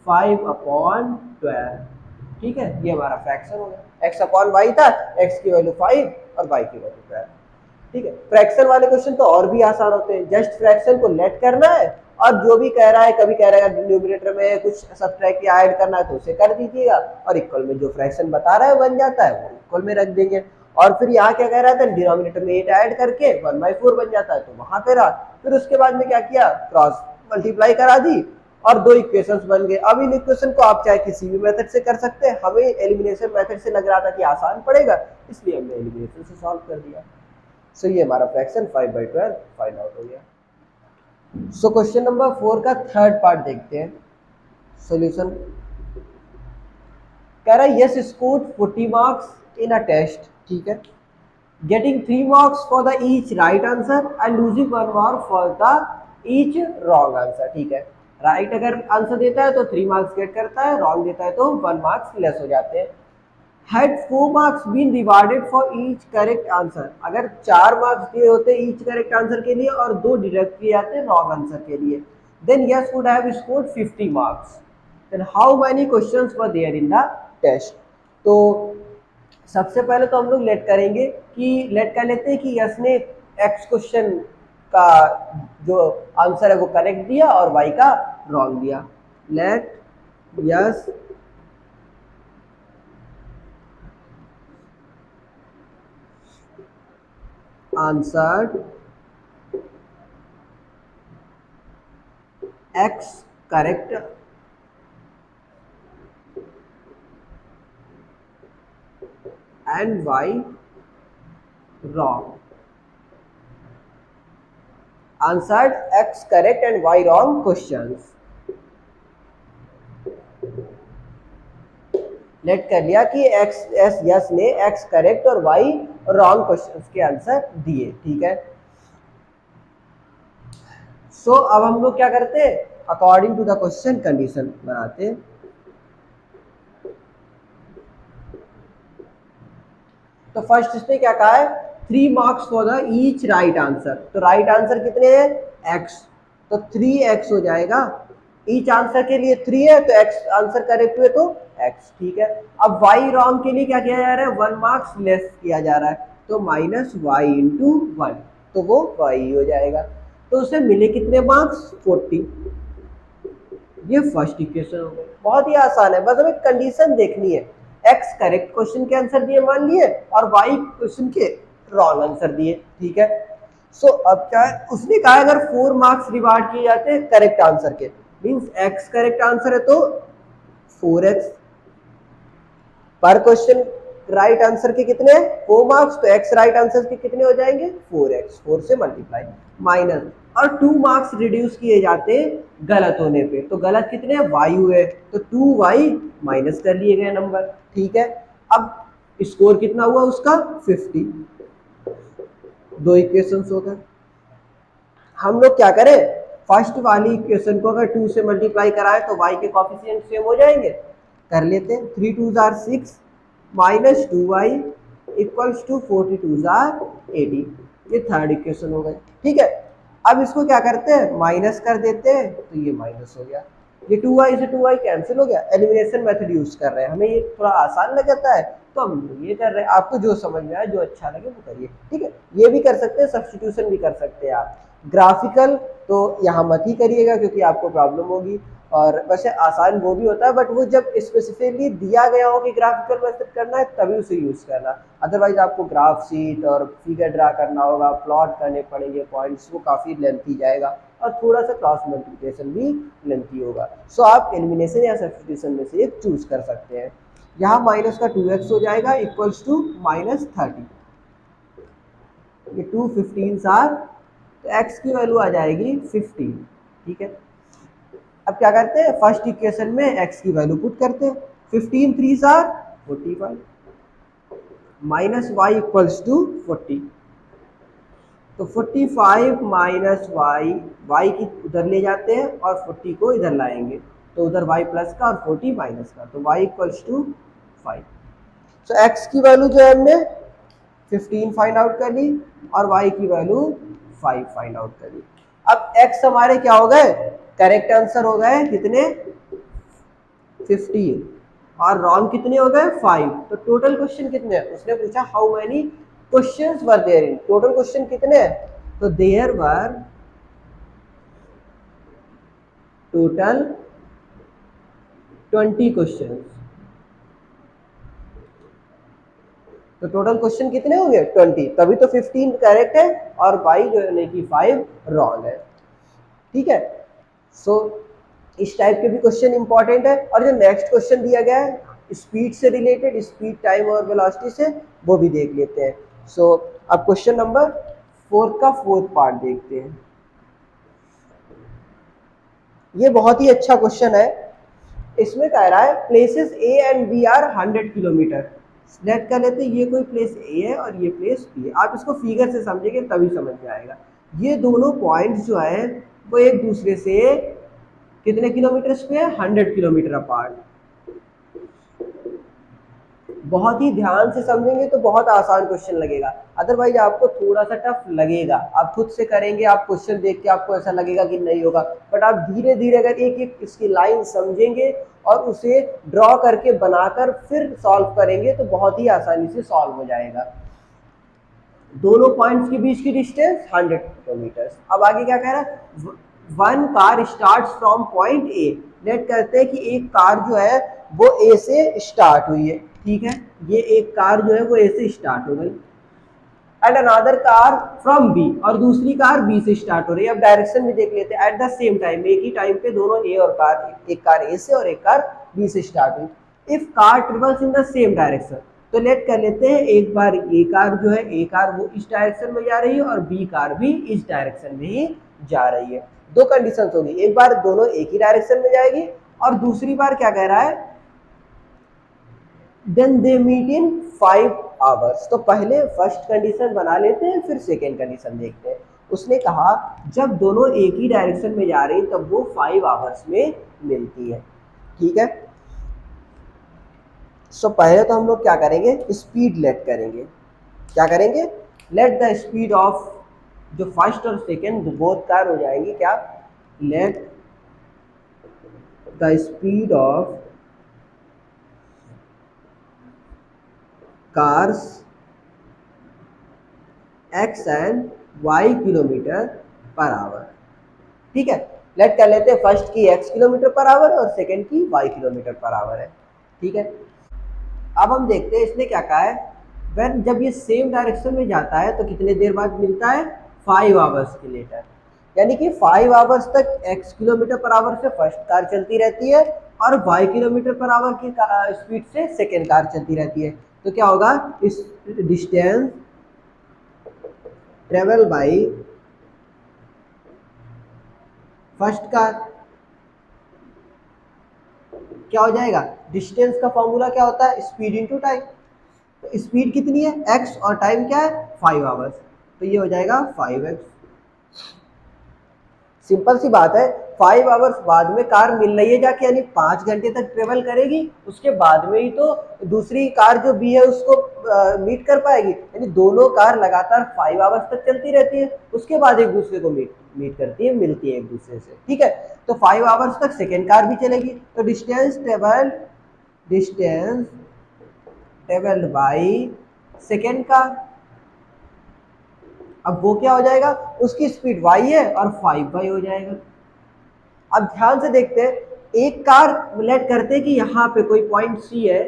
5/12। ठीक है, ये हमारा फ्रैक्शन हो गया, x अपॉन y था, x की वैल्यू 5 और y की वैल्यू 12। ठीक है, फ्रैक्शन वाले क्वेश्चन तो और भी आसान होते हैं, जस्ट फ्रैक्शन को लेट करना है, और जो भी कह रहा है, कभी कह रहा है न्यूमरेटर में कुछ सब्ट्रैक्ट या ऐड करना है तो उसे कर दीजिएगा, और इक्वल में जो फ्रैक्शन बता रहा है बन जाता है वो इक्वल में रख देंगे। और फिर यहाँ क्या कह रहा था, डिनोमिनेटर में 8 ऐड करके 1/4 बन जाता है, तो वहां पे रहा। फिर उसके बाद में क्या किया, क्रॉस मल्टीप्लाई करा दी और दो इक्वेशंस बन गए। अब इन इक्वेशन को आप चाहे किसी भी मेथड से कर सकते हैं, हमें एलिमिनेशन मेथड से लग रहा था कि आसान पड़ेगा, इसलिए हमने एलिमिनेशन से सॉल्व कर दिया। सो ये हमारा फ्रैक्शन 5/12 फाइंड आउट हो गया। सो क्वेश्चन नंबर 4 का थर्ड पार्ट देखते हैं। सॉल्यूशन कह रहा है Yash scored 40 marks in a test, ठीक है, getting 3 marks for the each right answer and losing 1 mark for the each wrong answer, ठीक है। राइट अगर आंसर देता है तो 3 मार्क्स गेट करता है, रॉन्ग देता है तो 1 मार्क्स लेस हो जाते हैं। had 4 marks been rewarded for each correct answer, अगर 4 मार्क्स दिए होते each correct answer के लिए और 2 डिडक्ट किए जाते wrong answer के लिए, then yes would have scored 50 marks, then how many questions were there in the test। तो सबसे पहले तो हम लोग लेट करेंगे कि लेट कर लेते हैं कि यस ने एक्स क्वेश्चन का जो आंसर है वो करेक्ट दिया और वाई का रॉन्ग दिया। Let Yash answered x correct and y wrong, answered x correct and y wrong questions। Let कर लिया कि एक्स एस यस ने एक्स करेक्ट और वाई रॉन्ग क्वेश्चंस के आंसर दिए, ठीक है। सो अब हम लोग क्या करते हैं, according to the question condition बनाते हैं। तो फर्स्ट इसने क्या कहा है, 3 marks for the each right answer, तो राइट आंसर कितने हैं x, तो 3x हो जाएगा। ईच आंसर के लिए 3 है तो x आंसर करेक्ट हुए तो x, ठीक है। अब y रॉन्ग के लिए क्या किया जा रहा है, 1 मार्क्स लेस किया जा रहा है, तो -y इंटू 1, तो वो y हो जाएगा। तो उसे मिले कितने मार्क्स, 40। ये फर्स्ट इक्वेशन हो गई, बहुत ही आसान है, बस हमें कंडीशन देखनी है। एक्स करेक्ट क्वेश्चन के आंसर दिए मान लिए और वाई क्वेश्चन के रॉन्ग आंसर दिए, ठीक है। सो अब क्या है, उसने कहा अगर 4 मार्क्स रिवार्ड किए जाते हैं करेक्ट आंसर के, मींस एक्स करेक्ट आंसर है तो 4x पर क्वेश्चन, राइट आंसर के कितने 4 मार्क्स, तो एक्स राइट आंसर के कितने हो जाएंगे 4x, 4 से मल्टीप्लाई माइनस, और 2 मार्क्स रिड्यूस किए जाते गलत होने पे, तो गलत कितने y हुए, तो 2y माइनस कर लिए गए नंबर, ठीक है। अब स्कोर कितना हुआ उसका 50। दो इक्वेशंस हो गए। हम लोग क्या करें, फर्स्ट वाली इक्वेशन को अगर 2 से मल्टीप्लाई कराएं तो y के कोफिशिएंट सेम हो जाएंगे, कर लेते हैं। 3 2 जार 6 माइनस 2y इक्वल्स टू 42 जार 80, ये थर्ड इक्वेशन हो गई, ठीक है। अब इसको क्या करते हैं, माइनस कर देते हैं, तो ये माइनस हो गया, ये 2y से 2y कैंसिल हो गया। एलिमिनेशन मेथड यूज कर रहे हैं, हमें ये थोड़ा आसान लग जाता है तो हम ये कर रहे हैं, आपको जो समझ में आए जो अच्छा लगे वो करिए, ठीक है। ये भी कर सकते हैं, सब्स्टिट्यूशन भी कर सकते हैं आप। ग्राफिकल तो यहाँ मत ही करिएगा क्योंकि आपको प्रॉब्लम होगी, और वैसे आसान वो भी होता है बट वो जब स्पेसिफिकली दिया गया हो कि ग्राफिकल मेथड करना है तभी उसे यूज करना, अदरवाइज आपको ग्राफ शीट और फिगर ड्रा करना होगा, प्लॉट करने पड़ेंगे पॉइंट्स, वो काफ़ी लेंथी जाएगा और थोड़ा सा क्रॉस मल्टीप्लिकेशन भी लेंथी होगा। सो आप एलिमिनेशन या सब्स्टिट्यूशन में से एक चूज कर सकते हैं। यहाँ माइनस का 2x हो जाएगा इक्वल्स टू -30, ये 2 15 आर, तो x की वैल्यू आ जाएगी 15, ठीक है। अब क्या करते हैं, फर्स्ट इक्वेशन में x की वैल्यू पुट करते हैं, 15 3 आर 45 माइनस y इक्वल्स टू 40, तो 45 माइनस y की उधर ले जाते हैं और 40 को इधर लाएंगे, तो उधर y प्लस का और 40 माइनस का, तो y equals to 5। So x की वैल्यू जो है हमने 15 फाइंड आउट कर ली और y की वैल्यू 5 फाइंड आउट कर ली। अब x हमारे क्या हो गए, करेक्ट आंसर हो गए कितने 15 और रॉन्ग कितने हो गए 5, तो टोटल क्वेश्चन कितने हैं, उसने पूछा how many questions were there in, total question कितने हैं, तो देयर वर टोटल 20 क्वेश्चंस, तो टोटल क्वेश्चन कितने हो गए 20, तभी तो 15 करेक्ट है और y जो है कि 5 रॉन्ग है, ठीक है। सो इस टाइप के भी क्वेश्चन इंपॉर्टेंट है। और जो नेक्स्ट क्वेश्चन दिया गया है स्पीड से रिलेटेड, स्पीड टाइम और वेलोसिटी से, वो भी देख लेते हैं। सो अब क्वेश्चन नंबर 4 का फोर्थ पार्ट देखते हैं। ये बहुत ही अच्छा क्वेश्चन है। इसमें कह रहा है places A and B are 100 kilometre. Let कर लेते हैं ये कोई प्लेस ए है और ये प्लेस बी है। आप इसको फिगर से समझेंगे तभी समझ में आएगा। ये दोनों पॉइंट्स जो है वो एक दूसरे से कितने किलोमीटर पे है, 100 किलोमीटर अपार्ट। बहुत ही ध्यान से समझेंगे तो बहुत आसान क्वेश्चन लगेगा, अदरवाइज आपको थोड़ा सा टफ लगेगा। आप खुद से करेंगे, आप क्वेश्चन देख के आपको ऐसा लगेगा कि नहीं होगा, बट आप धीरे धीरे अगर एक एक इसकी लाइन समझेंगे और उसे ड्रॉ करके बनाकर फिर सॉल्व करेंगे तो बहुत ही आसानी से सॉल्व हो जाएगा। दोनों पॉइंट्स के बीच की डिस्टेंस 100 किलोमीटर। अब आगे क्या कह रहा है, one car start from point A. Let करते हैं कि एक कार जो है वो ए से स्टार्ट हुई है, ठीक है, ये एक कार जो है वो ए से स्टार्ट हो गई। And another car from B, और दूसरी कार बी से स्टार्ट हो रही है। अब डायरेक्शन में देख लेते हैं, एट द सेम टाइम, एक ही टाइम पे दोनों ए और कार, एक कार ए से और एक कार बी से स्टार्ट हुई। If car travels in the same direction, तो लेट कर लेते हैं एक बार ए कार जो है, ए कार वो इस डायरेक्शन में जा रही है और बी कार भी इस डायरेक्शन में ही जा रही है। दो कंडीशंस होगी, एक बार दोनों एक ही डायरेक्शन में जाएगी और दूसरी बार क्या कह रहा है, then they meet in 5 hours. तो पहले फर्स्ट कंडीशन बना लेते हैं फिर सेकेंड कंडीशन देखते हैं। उसने कहा जब दोनों एक ही डायरेक्शन में जा रही तब वो 5 आवर्स में मिलती है, ठीक है। सो पहले तो हम लोग क्या करेंगे, स्पीड लेट करेंगे। क्या करेंगे, लेट द स्पीड ऑफ, जो फर्स्ट और सेकेंड बोथ कार हो जाएंगी क्या, let the speed of cars x and y kilometre per our, ठीक है। लेट कर लेते हैं फर्स्ट की x किलोमीटर पर आवर और सेकंड की y किलोमीटर पर आवर है, ठीक है। अब हम देखते हैं इसने क्या कहा है, व्हेन जब ये सेम डायरेक्शन में जाता है तो कितने देर बाद मिलता है, 5 आवर्स के लेटर। यानी कि 5 आवर्स तक x किलोमीटर पर आवर से फर्स्ट कार चलती रहती है और y किलोमीटर पर आवर की स्पीड से सेकेंड कार चलती रहती है। तो क्या होगा, इस distance travel by first car क्या हो जाएगा, डिस्टेंस का फॉर्मूला क्या होता है, स्पीड इनटू टाइम। तो स्पीड कितनी है x और टाइम क्या है 5 आवर्स, तो ये हो जाएगा 5x। सिंपल सी बात है, 5 आवर्स बाद में कार मिल रही है जाके, यानी 5 घंटे तक ट्रेवल करेगी, उसके बाद में ही तो दूसरी कार जो बी है उसको मीट कर पाएगी। यानी दोनों कार लगातार 5 आवर्स तक चलती रहती है, उसके बाद एक दूसरे को मीट करती है, मिलती है एक दूसरे से, ठीक है। तो 5 आवर्स तक सेकेंड कार भी चलेगी। तो distance travelled by second car, अब वो क्या हो जाएगा, उसकी स्पीड y है और 5y हो जाएगा। अब ध्यान से देखते हैं, एक कार लेट करते हैं कि यहाँ पे कोई पॉइंट C है,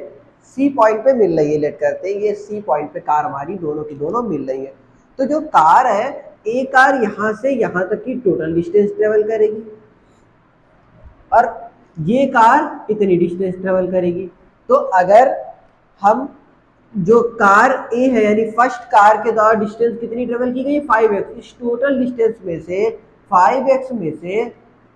C पॉइंट पे मिल रही है, लेट करते हैं ये C पॉइंट पे कार हमारी दोनों की दोनों मिल रही है। तो जो कार है, एक कार यहाँ से यहाँ तक की टोटल डिस्टेंस ट्रेवल करेगी और ये कार इतनी डिस्टेंस ट्रेवल करेगी। तो अगर हम जो कार ए है यानी फर्स्ट कार के द्वारा डिस्टेंस कितनी ट्रेवल की गई, 5x, इस टोटल डिस्टेंस में से 5x में से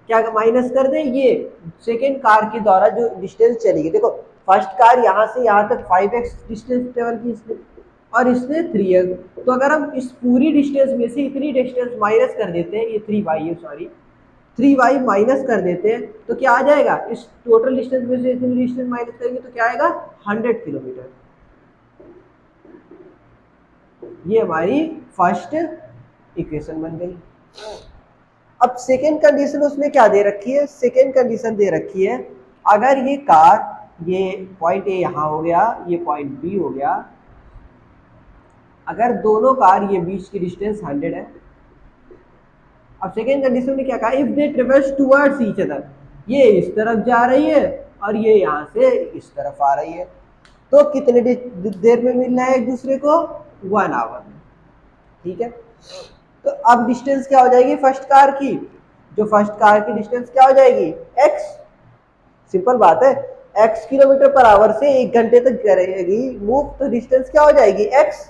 क्या माइनस कर दें, ये सेकेंड कार के द्वारा जो डिस्टेंस चलेगी। देखो फर्स्ट कार यहाँ से यहाँ तक 5x डिस्टेंस ट्रेवल की इसने और इसने 3x, तो अगर हम इस पूरी डिस्टेंस में से इतनी डिस्टेंस माइनस कर देते हैं, ये 3y है, सॉरी 3y माइनस कर देते हैं तो क्या आ जाएगा, इस टोटल डिस्टेंस में से इतनी डिस्टेंस माइनस करेंगे तो क्या आएगा, 100 किलोमीटर। ये हमारी फर्स्ट इक्वेशन बन गई। अब सेकेंड कंडीशन उसने क्या दे रखी है, सेकेंड कंडीशन दे रखी है, अगर ये कार, ये पॉइंट ए यहाँ हो गया, ये पॉइंट बी हो गया, अगर दोनों कार ये बीच की डिस्टेंस 100 है। अब सेकेंड कंडीशन में क्या कहा, if they travels towards each other, ये इस तरफ जा रही है और ये यहाँ से इस तरफ आ रही है, तो कितने देर में मिलना है एक दूसरे को, 1 आवर में, ठीक है। तो अब डिस्टेंस क्या हो जाएगी फर्स्ट कार की, जो फर्स्ट कार की डिस्टेंस क्या हो जाएगी, x, सिंपल बात है, x किलोमीटर पर आवर से 1 घंटे तक करेगी मूव, तो डिस्टेंस क्या हो जाएगी x।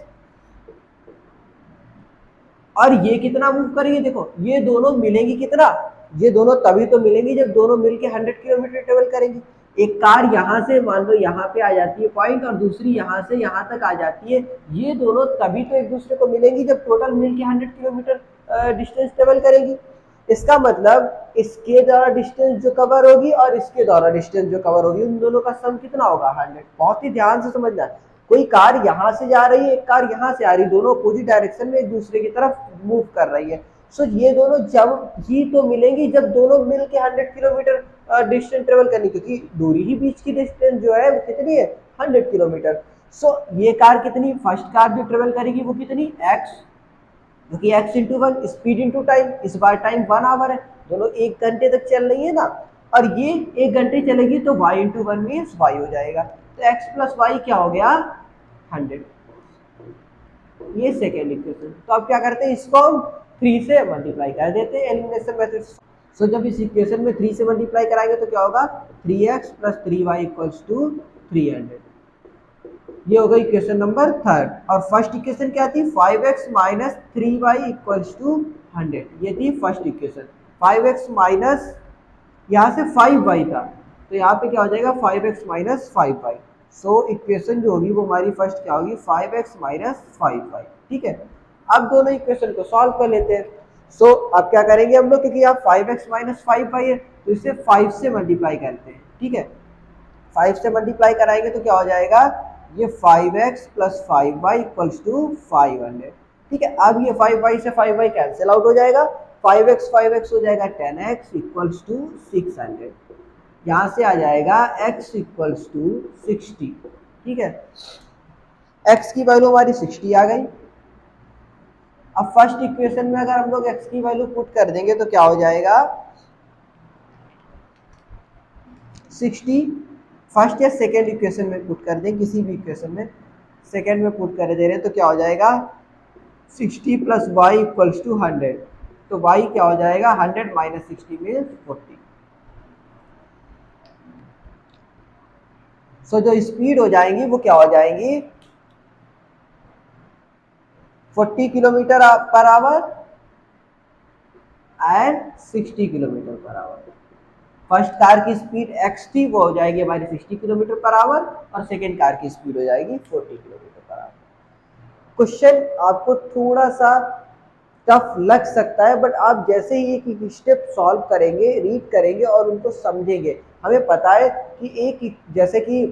और ये कितना मूव करेंगे, देखो ये दोनों मिलेंगी कितना, ये दोनों तभी तो मिलेंगी जब दोनों मिलके 100 किलोमीटर ट्रेवल करेंगी। एक कार यहाँ से मान लो यहाँ पे आ जाती है पॉइंट, और दूसरी यहाँ से यहाँ तक आ जाती है, ये दोनों तभी तो एक दूसरे को मिलेंगी जब टोटल मिलके 100 किलोमीटर डिस्टेंस ट्रेवल करेंगी। इसका मतलब इसके द्वारा डिस्टेंस जो कवर होगी और इसके द्वारा डिस्टेंस जो कवर होगी, उन दोनों का सम कितना होगा 100। बहुत ही ध्यान से समझना, कोई कार यहाँ से जा रही है, एक कार यहाँ से आ रही है, दोनों अपोजिट डायरेक्शन में एक दूसरे की तरफ मूव कर रही है। सो ये दोनों जब ही तो मिलेंगी जब दोनों मिल के 100 किलोमीटर डिस्टेंस ट्रेवल करनी, क्योंकि दूरी ही बीच की डिस्टेंस जो है वो कितनी है 100 किलोमीटर। सो ये कार कितनी, फर्स्ट कार जो ट्रेवल करेगी वो कितनी एक्स, क्योंकि x into one speed into time, इस बार टाइम 1 आवर है, दोनों 1 घंटे तक चल रही है ना, और ये 1 घंटे चलेगी तो y into one means y हो जाएगा, तो x प्लस वाई क्या हो गया 100। ये सेकेंड इक्वेशन। तो अब क्या करते हैं, इसको हम 3 से मल्टीप्लाई कर देते हैं एलिमिनेशन मेथड। सो जब इस इक्वेशन में 3 से मल्टीप्लाई कराएंगे तो क्या होगा 3x plus 3y equals to 300। ये हो गई इक्वेशन नंबर थर्ड। और फर्स्ट इक्वेशन क्या थी 5x minus 3y equals to 100, ये थी फर्स्ट इक्वेशन। 5x माइनस यहाँ से 5y था, तो यहाँ पे क्या हो जाएगा 5x minus 5y। So equation जो होगी वो हमारी फर्स्ट क्या होगी 5x माइनस 5y। ठीक है, अब दोनों इक्वेशन को सॉल्व कर लेते हैं। सो अब क्या करेंगे हम लोग, क्योंकि यहाँ 5x माइनस 5y है तो इसे 5 से मल्टीप्लाई करते हैं। ठीक है, 5 से मल्टीप्लाई कराएंगे तो क्या हो जाएगा, ये 5x plus 5y equals to 500। ठीक है, अब ये 5y से 5y कैंसिल आउट हो जाएगा, 5x हो जाएगा 10x इक्वल्स टू 600। यहाँ से आ जाएगा x इक्वल्स टू 60। ठीक है, x की वैल्यू हमारी 60 आ गई। अब फर्स्ट इक्वेशन में अगर हम लोग x की वैल्यू पुट कर देंगे तो क्या हो जाएगा 60। फर्स्ट या सेकेंड इक्वेशन में पुट कर दें, किसी भी इक्वेशन में सेकेंड में पुट कर दे रहे हैं तो क्या हो जाएगा 60 प्लस वाई इक्वल्स टू 100। तो y क्या हो जाएगा 100 माइनस 60 मीन्स 40। सो जो स्पीड हो जाएंगी वो क्या हो जाएंगी 40 kilometre per hour and 60 kilometre per our. First car की स्पीड x थी, वो हो जाएगी हमारी 60 किलोमीटर पर आवर, और सेकेंड कार की स्पीड हो जाएगी 40 किलोमीटर पर आवर। क्वेश्चन आपको थोड़ा सा टफ लग सकता है, बट आप जैसे ही एक स्टेप सॉल्व करेंगे, रीड करेंगे और उनको समझेंगे, हमें पता है कि एक जैसे कि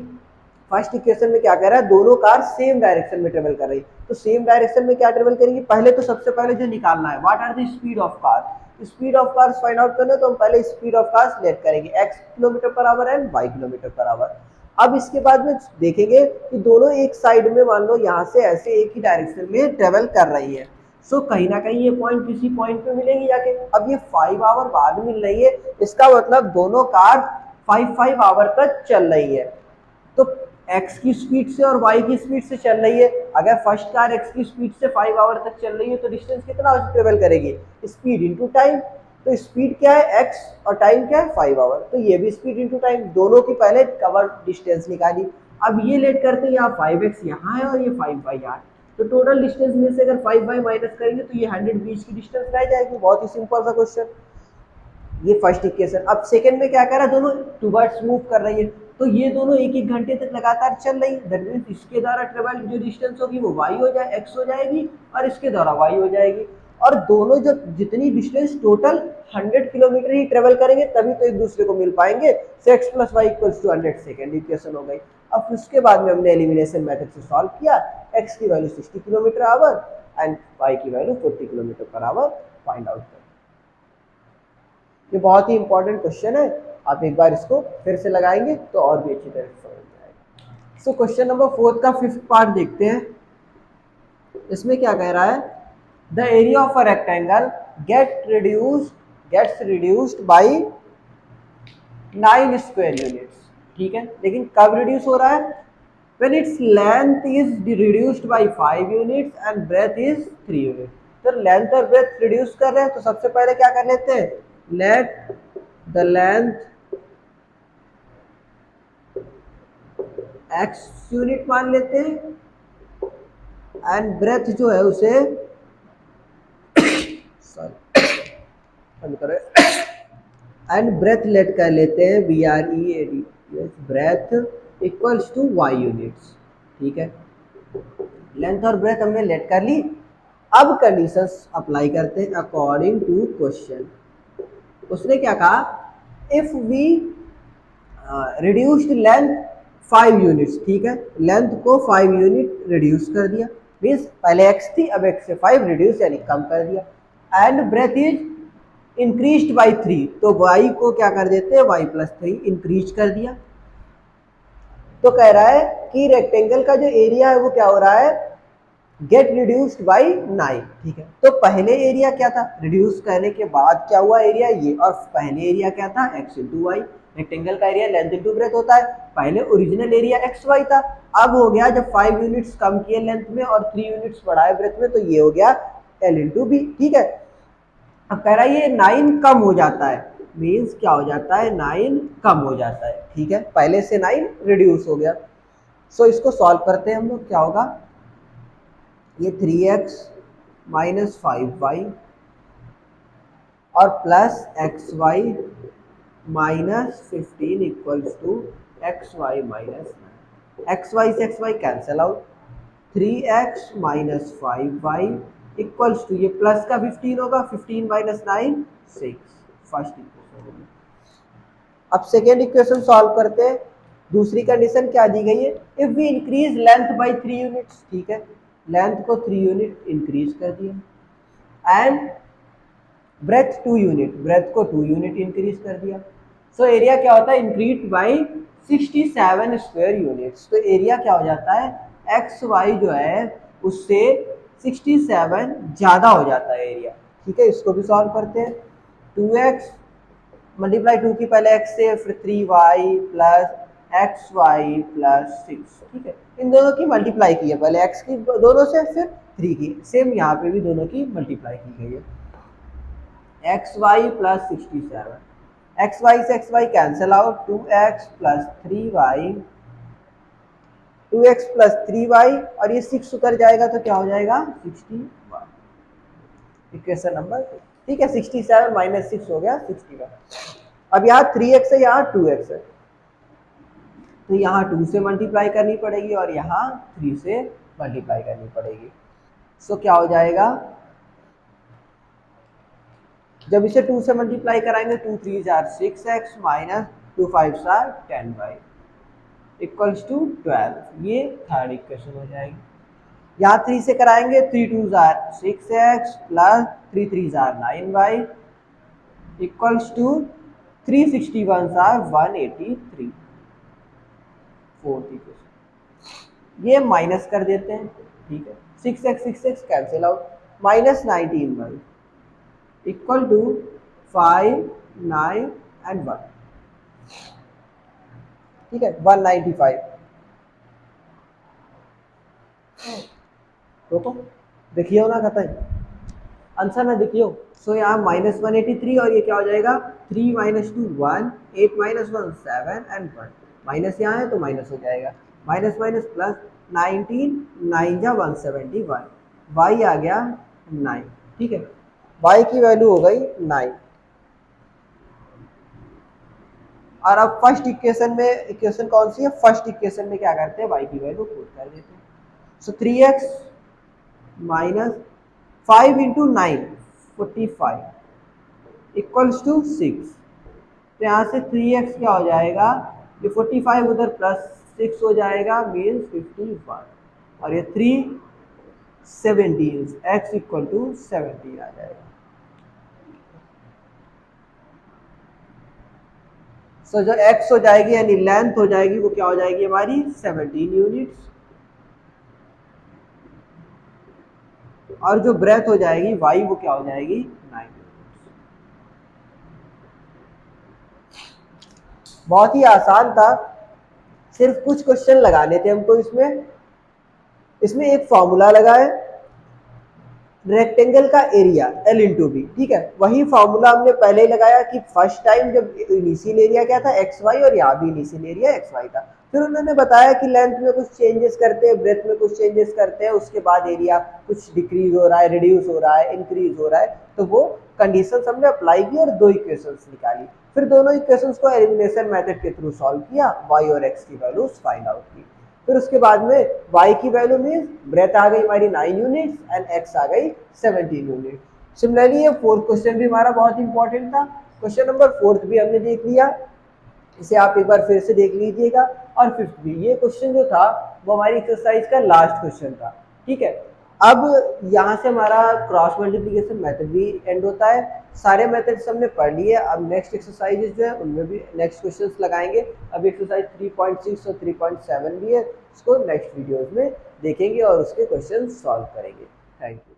फर्स्ट इक्वेशन में क्या कह रहा है, दोनों कार सेम डायरेक्शन में ट्रेवल कर रही है, तो सेम डायरेक्शन में क्या ट्रेवल करेंगी, पहले तो सबसे पहले जो निकालना है what are the speed of car. Speed of cars find out करना है तो हम पहले स्पीड ऑफ कार्स लेट करेंगे x kilometre per hour and y kilometre per hour. अब इसके बाद में देखेंगे कि दोनों एक साइड में मान लो यहाँ से ऐसे एक ही डायरेक्शन में ट्रेवल कर रही है। सो कहीं ना कहीं ये पॉइंट किसी पॉइंट पे मिलेंगी जाके। अब ये 5 आवर बाद मिल रही है, इसका मतलब दोनों कार 5 आवर तक चल रही है। तो x की स्पीड से और y की स्पीड से चल रही है। अगर फर्स्ट कार x की स्पीड से 5 आवर तक चल रही है तो डिस्टेंस कितना ट्रेवल करेगी, स्पीड इंटू टाइम। तो स्पीड क्या है x और टाइम क्या है 5 आवर, तो ये भी स्पीड इंटू टाइम, दोनों की पहले कवर डिस्टेंस निकाली। अब ये लेट करते हैं, यहाँ 5x यहाँ है और ये 5y यहाँ है, तो टोटल डिस्टेंस में से अगर 5y माइनस करेंगे तो ये 100 बीच की डिस्टेंस रह जाएगी। बहुत ही सिंपल सा क्वेश्चन, ये फर्स्ट इक्वेशन। अब सेकंड में क्या कर रहा है, दोनों टुवर्ड्स मूव कर रही है, तो ये दोनों एक एक घंटे तक लगातार चल रही है, दैट मींस इसके द्वारा ट्रेवल जो डिस्टेंस होगी वो y हो जाए x हो जाएगी और इसके द्वारा y हो जाएगी। और दोनों जब जितनी डिस्टेंस टोटल 100 किलोमीटर ही ट्रेवल करेंगे तभी तो एक दूसरे को मिल पाएंगे। सो x plus y equals to 100 second equation हो गई। अब उसके बाद में हमने एलिमिनेशन मेथड से सॉल्व किया, x की value 60 kilometre hour and y की value 40 kilometre per hour find out कर। ये बहुत ही इंपॉर्टेंट क्वेश्चन है, आप एक बार इसको फिर से लगाएंगे तो और भी अच्छी तरह से समझ में आएगा। सो क्वेश्चन नंबर 4 का 5th पार्ट देखते हैं। इसमें क्या कह रहा है, the area of a rectangle gets reduced by 9 square units. ठीक है, लेकिन कब रिड्यूस हो रहा है, when its length is reduced by 5 units and breadth is 3 units। तो लेंथ और ब्रेथ रिड्यूस कर रहे हैं, तो सबसे पहले क्या कर लेते हैं, let the length x unit मान लेते हैं एंड ब्रेथ जो है उसे सॉरी बंद करो। एंड ब्रेथ लेट कर लेते हैं BREAD, breadth equals to y units, ठीक है। लेंथ और ब्रेथ हमने लेट कर ली। अब कंडीशंस अप्लाई करते हैं अकॉर्डिंग टू क्वेश्चन। उसने क्या कहा, if we reduced length 5 units, ठीक है, लेंथ को 5 यूनिट रिड्यूस कर दिया, मीन्स पहले x थी अब x से 5 रिड्यूस यानी कम कर दिया। And breadth is increased by 3, तो y को क्या कर देते हैं y+3 इंक्रीज कर दिया। तो कह रहा है कि रेक्टेंगल का जो एरिया है वो क्या हो रहा है, गेट रिड्यूस्ड बाई 9, ठीक है। तो पहले एरिया क्या था, रिड्यूस करने के बाद क्या हुआ एरिया ये, और पहले एरिया क्या था x इंटू वाई। रेक्टेंगल का एरिया लेंथ इंटू ब्रेथ होता है, पहले ओरिजिनल एरिया एक्स वाई था, अब हो गया जब 5 यूनिट्स कम किए लेंथ में और 3 यूनिट्स बढ़ाए ब्रेथ में, तो ये हो गया l इंटू बी, ठीक है। अब कह रहा है ये 9 कम हो जाता है, मीन्स क्या हो जाता है 9 कम हो जाता है, ठीक है, पहले से 9 रिड्यूस हो गया। सो इसको सॉल्व करते हैं हम लोग, क्या होगा, ये 3x माइनस 5y और plus xy minus 15 equals to xy minus 9, xy से xy cancel out, 3x minus 5y equals to ये प्लस का 15 होगा, 15 माइनस 9 6, फर्स्ट इक्वेशन होगी। अब सेकेंड इक्वेशन सॉल्व करते हैं। दूसरी कंडीशन क्या दी गई है, if we increase length by 3 units, ठीक है, लेंथ को 3 यूनिट इंक्रीज कर दिया एंड ब्रेथ 2 यूनिट, ब्रेथ को 2 यूनिट इंक्रीज कर दिया। सो एरिया क्या होता है, इंक्रीज बाई 67 स्क्वायर यूनिट्स। तो एरिया क्या हो जाता है, एक्स वाई जो है उससे 67 ज़्यादा हो जाता है एरिया, ठीक है। इसको भी सॉल्व करते हैं, 2x मल्टीप्लाई 2 की पहले x से, फिर 3y प्लस xy प्लस 6, ठीक है, इन दोनों की मल्टीप्लाई की है, पहले x की दोनों से फिर 3 की, सेम यहाँ पे भी दोनों की मल्टीप्लाई की गई है, xy प्लस 67, xy से xy cancel out, 2x plus 3y, 2x plus 3y और ये 6 उतर जाएगा तो क्या हो जाएगा 61, इक्वेशन नंबर 2, ठीक है। 67 माइनस 6 हो गया 61। अब यहाँ 3x है, यहाँ 2x है, तो यहाँ 2 से मल्टीप्लाई करनी पड़ेगी और यहाँ 3 से मल्टीप्लाई करनी पड़ेगी। सो क्या हो जाएगा, जब इसे 2 से मल्टीप्लाई कराएंगे 2 3 जार 6x माइनस 2 5 जार 10y इक्वल्स टू 12, ये थर्ड इक्वेशन हो जाएगी। यहाँ 3 से कराएंगे 3 2 जार 6x प्लस 3 3 जार 9y इक्वल्स टू 361 जार 183, फोर्थ इक्वेशन। ये माइनस कर देते हैं, ठीक है, 6x cancel out, minus 19y equal to 5 9 and 1, ठीक है, 195। देखो देखिए ना खत्म आंसर ना देखियो। सो यहाँ माइनस 183 और ये क्या हो जाएगा 3 माइनस 2 1, 8 माइनस 1 7 एंड 1, माइनस यहाँ है तो माइनस हो जाएगा, माइनस माइनस प्लस 19 9 जा 171, y आ गया 9, ठीक है, y की वैल्यू हो गई 9। और अब फर्स्ट इक्वेशन में, इक्वेशन कौन सी है, फर्स्ट इक्वेशन में क्या करते हैं y की वैल्यू पुट कर देते हैं। So 3x minus 5 into 9 45 equals to 6, तो यहाँ से 3x क्या हो जाएगा, ये 45 उधर प्लस 6 हो जाएगा मीन्स 51 और ये 3 17, x इक्वल टू 17 आ जाएगा। सो जो x हो जाएगी यानी लेंथ हो जाएगी वो क्या हो जाएगी हमारी 17 यूनिट्स, और जो ब्रेथ हो जाएगी y वो क्या हो जाएगी 9 यूनिट्स। बहुत ही आसान था, सिर्फ कुछ क्वेश्चन लगाने थे हमको। इसमें एक फॉर्मूला लगा है, रेक्टेंगल का एरिया L इंटू बी, ठीक है। वही फॉर्मूला हमने पहले ही लगाया कि फर्स्ट टाइम जब इनिशियल एरिया क्या था एक्स वाई, और यहाँ भी इनिशियल एरिया एक्स वाई था। फिर उन्होंने बताया कि लेंथ में कुछ चेंजेस करते हैं, ब्रेथ में कुछ चेंजेस करते हैं, उसके बाद एरिया कुछ डिक्रीज हो रहा है, रिड्यूस हो रहा है, इंक्रीज हो रहा है। तो वो कंडीशन हमने अप्लाई की और दो इक्वेशंस निकाली। फिर दोनों इक्वेशंस को एलिमिनेशन मेथड के थ्रू सॉल्व किया, वाई और एक्स की वैल्यूज फाइंड आउट की। फिर उसके बाद में y की वैल्यू मीन ब्रेथ आ गई हमारी 9 यूनिट्स एंड x आ गई 17 यूनिट। सिमिलरली ये फोर्थ क्वेश्चन भी हमारा बहुत इंपॉर्टेंट था। क्वेश्चन नंबर फोर्थ भी हमने देख लिया, इसे आप एक बार फिर से देख लीजिएगा। और फिफ्थ भी, ये क्वेश्चन जो था वो हमारी एक्सरसाइज का लास्ट क्वेश्चन था, ठीक है। अब यहाँ से हमारा क्रॉस मल्टीप्लिकेशन मेथड भी एंड होता है। सारे मेथड्स हमने पढ़ लिए। अब नेक्स्ट एक्सरसाइजेज जो है उनमें भी नेक्स्ट क्वेश्चंस लगाएंगे। अब एक्सरसाइज 3.6 और 3.7 भी है, इसको नेक्स्ट वीडियोस में देखेंगे और उसके क्वेश्चन सॉल्व करेंगे। Thank you.